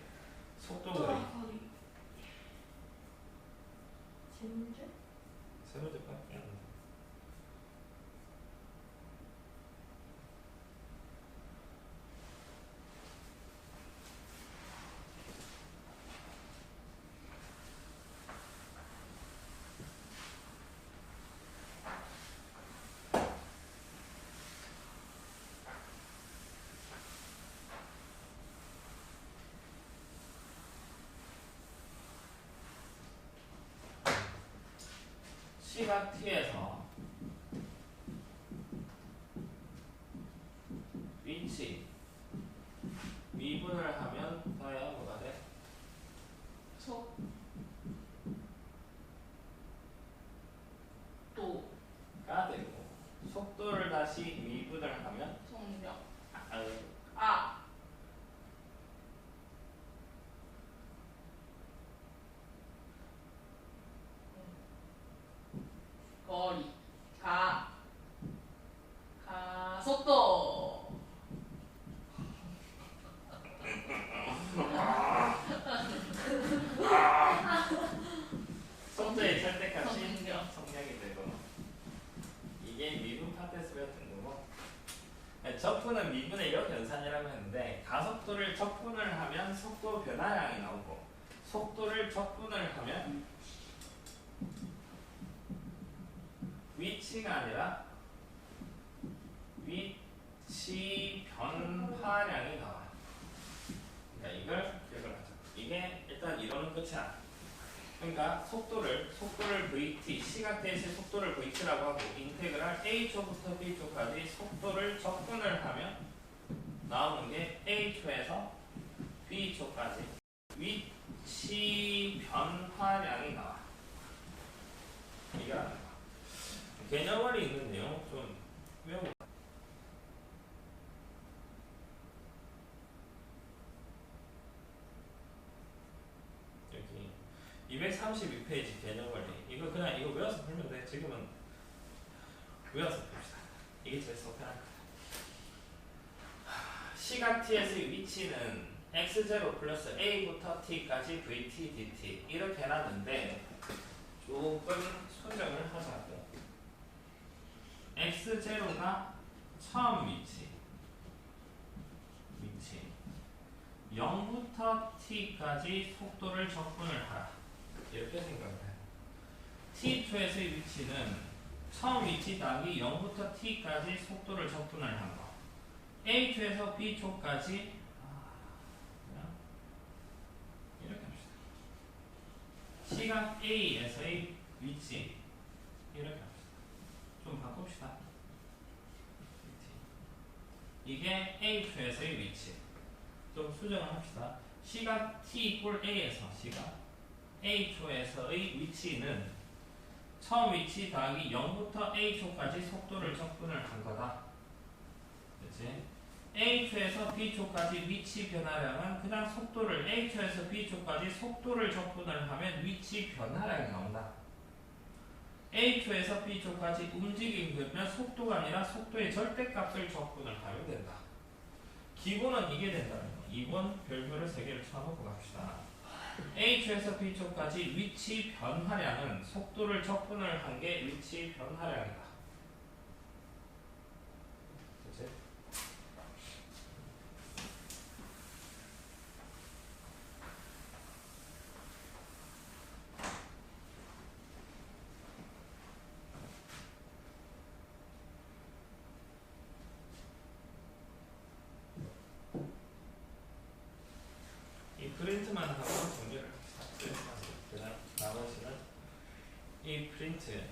S1: 속도 그림.
S2: 거리. 제 문제?
S1: 세 번째 거? 시각 T에서 위치 미분을 하면 다야 뭐가 돼? 속도가 되고 속도를 다시 미분을 하면
S3: 성력.
S1: 아유,
S3: 아. 거리. 속도.
S1: 속도의 절대값이
S3: 성력.
S1: 성량이 되고 이게 미분 파트에서 배웠던 거고 적분은 미분의 역연산이라고 했는데 가속도를 적분을 하면 속도 변화량이 나오고 속도를 적분을 하면 위치가 아니라 위치 변화량이 나와. 그러니까 이걸 기억을 하자. 이게 일단 이론은 끝이야. 그러니까 속도를 VT 시각대에서의 속도를 VT라고 하고 인테그랄 A초부터 B초까지 속도를 적분을 하면 나오는 게 A초에서 B초까지 위치 변화량이 나와. 이게 아니야. 개념원이 있는 내용 좀 외우고. 여기 232페이지 개념원리. 이거 그냥 이거 외워서 풀면 돼. 지금은 외워서 풉시다. 이게 제일 속편할 거야. 시각 T에서의 위치는 x0 플러스 a부터 t까지 vt dt 이렇게 해놨는데 조금 수정을 하자고. x0가 처음 위치 0부터 t까지 속도를 적분을 하라. 이렇게 생각을 해요. t초에서의 위치는 처음 위치 더하기 0부터 t까지 속도를 적분을 한 거. a초에서 b초까지 그냥 이렇게 합시다. 시각 A에서의 위치 이렇게 합시다. 좀 바꿉시다. 이게 A초에서의 위치. 좀 수정을 합시다. 시각 t 이꼴 a에서 시각 a초에서의 위치는 처음 위치 더하기 0부터 a초까지 속도를 적분을 한 거다. 그치? a초에서 b초까지 위치 변화량은 그냥 속도를 a초에서 b초까지 속도를 적분을 하면 위치 변화량이 나온다. a초에서 b초까지 움직이면 속도가 아니라 속도의 절대값을 적분을 하면 된다. 기본은 이게 된다는 거. 2번 별표를 3개를 쳐놓고 갑시다. a초에서 b초까지 위치 변화량은 속도를 적분을 한 게 위치 변화량이다. 그치? 이 프린트만 하고 정리를 합시다. 프린트만 하고. 그다음 나머지는 이 프린트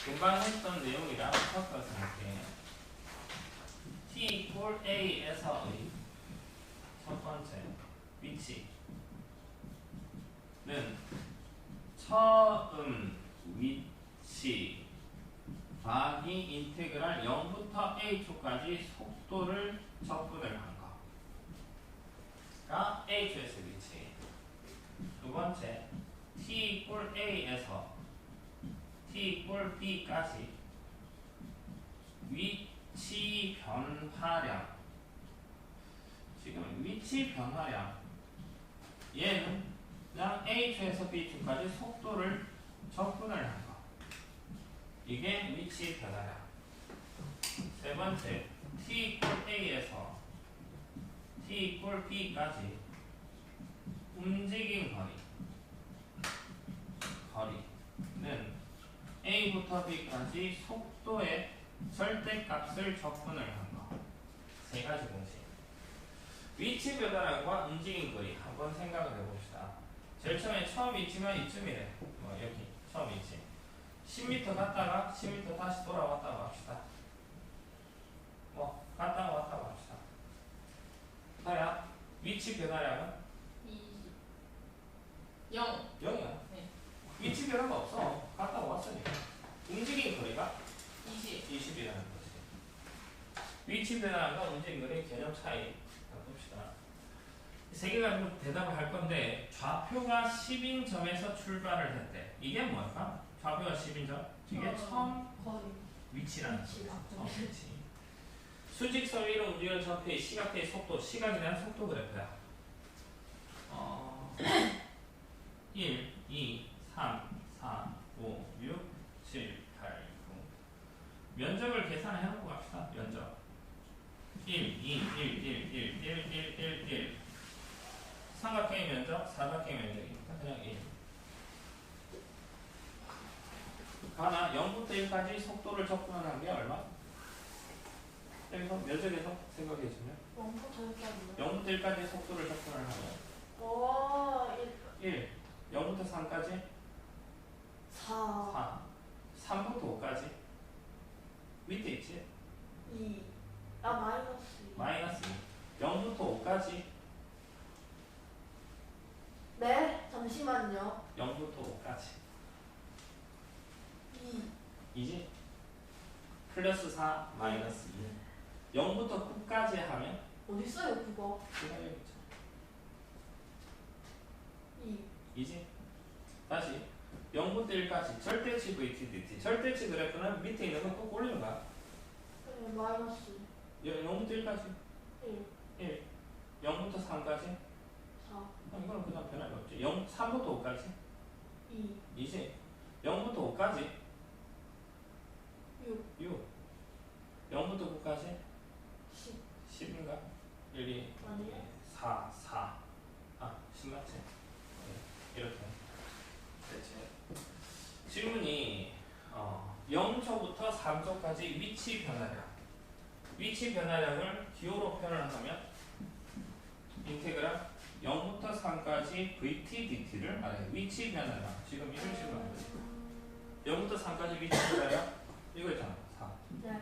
S1: 금방 했던 내용이랑 섞어서 할게. t 이꼴 a에서의 첫 번째 위치는 처음 위치 더하기 인테그랄 0부터 a초까지 속도를 적분을 한 거가 a초에서 위치. 두 번째 t 이꼴 a에서 t 이꼴 b까지 위치 변화량. 지금 위치 변화량 얘는 그냥 a초에서 b초까지 속도를 적분을 한 거. 이게 위치 변화량. 세 번째 t 이꼴 a에서 t 이꼴 b까지 움직인 거리는 a부터 b까지 속도의 절대값을 적분을 한 거. 세 가지 공식. 위치 변화량과 움직인 거리 한번 생각을 해봅시다. 제일 처음 위치가 이쯤이래. 여기 처음 위치 10m 갔다가 10m 다시 돌아왔다고 합시다. 갔다가 왔다고 합시다. 나야 위치 변화량은
S3: 0.
S1: 0이야.
S3: 네.
S1: 위치 변화가 없어. 갔다 왔으니까. 움직인 거리가
S3: 20.
S1: 20이라는 거지. 위치 변화과 움직인 거리 개념 차이 봅시다. 세 개 가지고 대답을 할 건데 좌표가 10인 점에서 출발을 했대. 이게 뭘까? 좌표가 10인 점? 이게 처음
S2: 거리.
S1: 위치라는
S2: 위치,
S1: 거지.
S2: 아,
S1: 처음 위치. 수직선 위로 움직이는 좌표의 시각대의 속도, 시각이라는 속도 그래프야. 1, 2, 3, 4, 5, 6, 7, 8, 9. 면적을 계산해 놓고 갑시다. 면적. 1, 2, 1, 1, 1, 1, 1, 1, 1. 삼각형의 면적, 사각형의 면적이니까 그냥 1. 가나 0부터 1까지 속도를 적분하는 게 얼마? 여기서 면적에서 생각해주면 0부터 1까지 속도를 적분을 하면 1, 0부터 3까지 4, 3부터 5까지 밑에 있지? 마이너스 2. 0부터 5까지
S2: 네, 잠시만요.
S1: 0부터 5까지 2지? 플러스 4 마이너스 2. 0부터 9까지 하면
S2: 어디 있어요, 그거?
S1: 그가 여기 있잖아. 2지? 다시 0부터 1까지 절대치 VT DT. 절대치 그래프는 밑에 있는 건 꼭 올리는 거야.
S2: 네, 마이너스
S1: 0부터 1까지
S2: 1,
S1: 1. 0부터 3까지
S2: 4,
S1: 이거는 그냥 변함이 없지. 3부터 5까지
S2: 2,
S1: 2지? 0부터 5까지
S2: 6,
S1: 0부터 9까지
S2: 10.
S1: 10인가? 1, 2,
S2: 아니요.
S1: 4, 4. 10 맞지? 이렇게. 됐지? 질문이 0초부터 3초까지 위치 변화량. 위치 변화량을 기호로 표현을 하면 인테그랄 0부터 3까지 VT, DT를 말해. 위치 변화량. 지금 이런 식으로 한 거지. 0부터 3까지 위치 변화량. 이거 있잖아. 4.
S2: 네.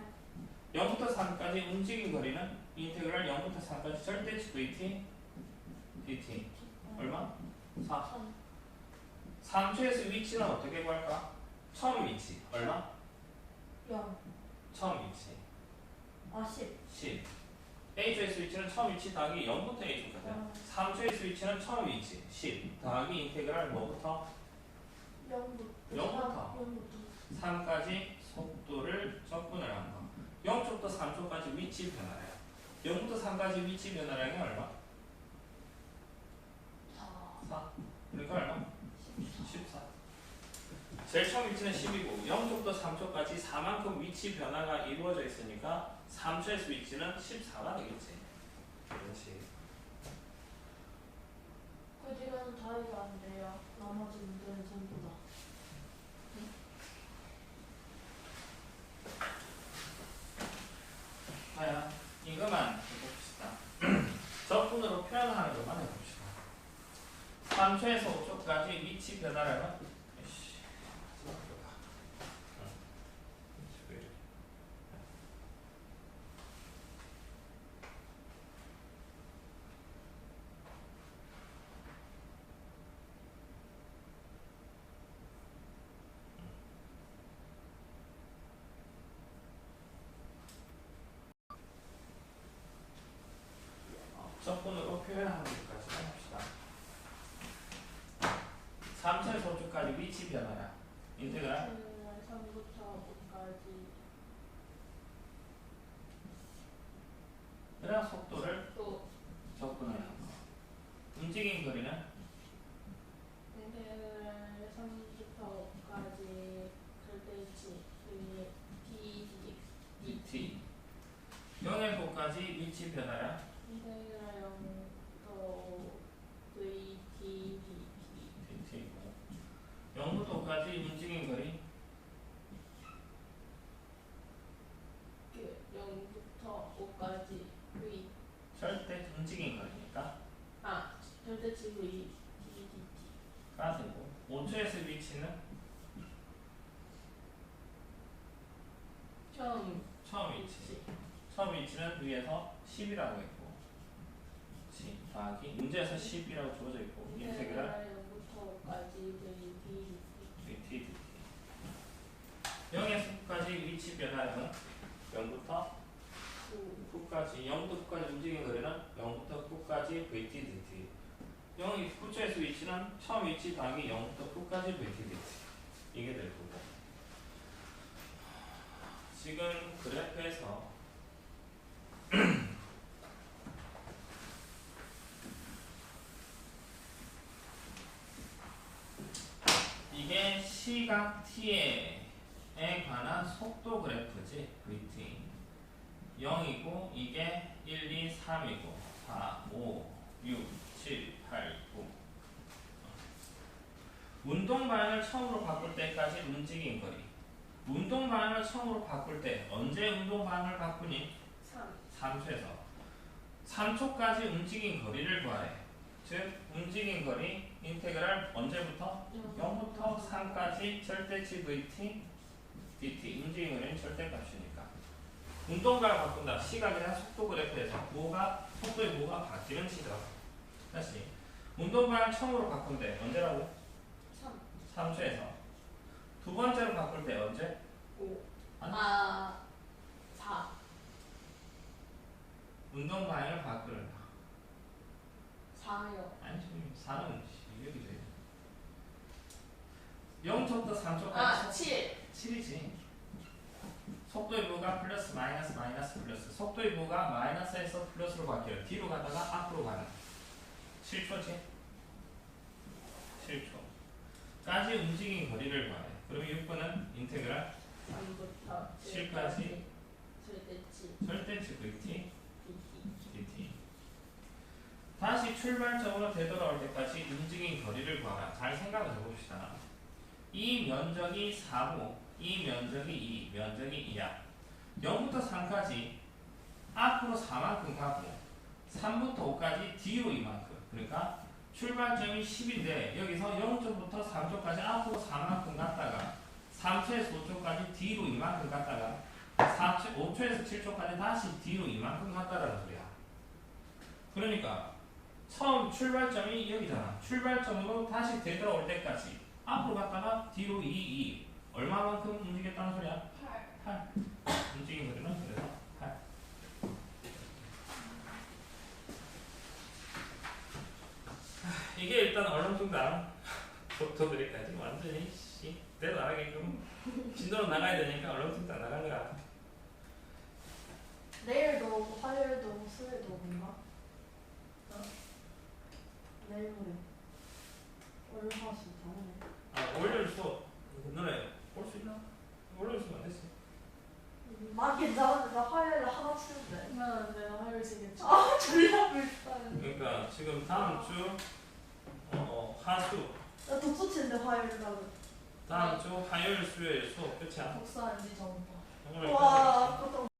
S1: 0부터 3까지 움직인 거리는 인테그랄 0부터 3까지 절대치 VT, DT. 얼마? 4. 3초에서 위치는 어떻게 구할까? 처음 위치. 얼마?
S2: 0.
S1: 처음 위치.
S2: 10.
S1: 10. A조에서 위치는 처음 위치 더하기 0부터 A조거든. 3초에서 위치는 처음 위치. 10. 더하기 인테그랄 뭐부터?
S2: 0부터.
S1: 0부터.
S2: 0부터.
S1: 3까지 속도를 적분을 한 거. 0초부터 3초까지 위치 변화량. 0부터 3까지 위치 변화량이 얼마? 4. 그러니까 얼마? 14. 제일 처음 위치는 10이고 0초부터 3초까지 4만큼 위치 변화가 이루어져 있으니까 3초에서 위치는 14가 되겠지. 그렇지.
S2: 그 뒤로는 다 해도 안 돼요. 나머지 문제는 전부 다.
S1: 하야, 이거만 해봅시다. 적분으로 표현하는 것만 해봅시다. 3초에서 5초까지 위치 변화량은 적분으로 표현하는 것까지 해봅시다. 3초에서 5초까지 위치 변화량 인테그랄
S3: 3부터 5까지
S1: 그래야 속도를
S3: 또
S1: 적분을 한 거. 움직인 거리는
S3: 인테그랄 3부터 5까지 절대치
S1: dt 0에서 5까지 위치 변화량
S3: 인테그랄 0부터 VT
S1: dt고 0부터 5까지 움직인 거리
S3: 0부터 5까지 V
S1: 절대 움직인 거리니까
S3: 절대치 V DT
S1: 가 되고 5초에서 위치는 처음 위치. 처음 위치는 위에서 10이라고 했고 10 더하기 문제에서 10이라고 주어져 있고 인테그랄
S3: 0부터 5까지 VT
S1: VT dt 0에서 9까지 위치 변화량은 0부터 9까지 0부터 9까지 움직인 거리는 0부터 9까지 VT dt 0이 9초에서 위치는 처음 위치 더하기 0부터 9까지 VT dt 이게 될 거고 지금 그래프에서 이게 시각 t에 관한 속도 그래프지 VT 0이고 이게 1, 2, 3이고 4, 5, 6, 7, 8, 9 운동 방향을 처음으로 바꿀 때까지 움직인 거리 운동 방향을 처음으로 바꿀 때 언제 운동 방향을 바꾸니? 3초에서 3초까지 움직인 거리를 구하래. 즉 움직인 거리 인테그랄 언제부터? 0부터 3까지 절대치 VT dt 움직인 거리는 절대값이니까 운동가를 바꾼다. 시각이나 속도 그래프에서 속도의 뭐가 바뀌는 시점. 다시 운동 방향 처음으로 바꾼대. 언제라고? 3초에서 두 번째로 바꿀 때 언제?
S3: 4
S1: 운동 방향을 바꾸는다.
S3: 4요
S1: 아니 지금 4는 여기 돼. 0초부터 3초까지 7이지. 속도의 부가 플러스 마이너스 마이너스 플러스 속도의 부가 마이너스에서 플러스로 바뀌어요. 뒤로 가다가 앞으로 가는 7초지. 7초까지 움직인 거리를 구하래. 그럼 6번은 인테그랄
S3: 3부터
S1: 7까지
S3: 절대치
S1: 절대치 VT
S3: DT
S1: dt 다시 출발점으로 되돌아올 때까지 움직인 거리를 구하라. 잘 생각을 해봅시다. 이 면적이 4고 이 면적이 2, 면적이 2야. 0부터 3까지 앞으로 4만큼 가고 3부터 5까지 뒤로 이만큼 그러니까 출발점이 10인데 여기서 0쪽부터 3쪽까지 앞으로 4만큼 갔다가 3초에서 5초까지 뒤로 이만큼 갔다가 5초에서 7초까지 다시 뒤로 이만큼 갔다라는 소리야. 그러니까 처음 출발점이 여기잖아. 출발점으로 다시 되돌아올 때까지 앞으로 갔다가 뒤로 2 얼마만큼 움직였다는 소리야? 8 움직인 거리는 그래서 8. 이게 일단 얼렁뚱땅 독터들이 지금 완전히 대도 안 하게끔 진도로 나가야 되니까 얼렁뚱땅 나간 거야.
S2: 내일도 오고 화요일도 오고 수요일도 오고인가? 내일 모레. 오늘 화수 다르네.
S1: 아 월요일 수업 너네 볼 수 있나? 월요일 수업 안 됐어.
S2: 나 괜찮은데 나 화요일에 하나 치는데.
S3: 그러면 내가 화요일 시겠지.
S2: 아 졸라 불쌍해.
S1: 그러니까 지금 다음 주 하수
S2: 나 독서 치는데 화요일 날은.
S1: 다음 주 화요일 수요일 수업 끝이야.
S3: 복수하는지 전부.
S1: 오늘
S2: 와, 보통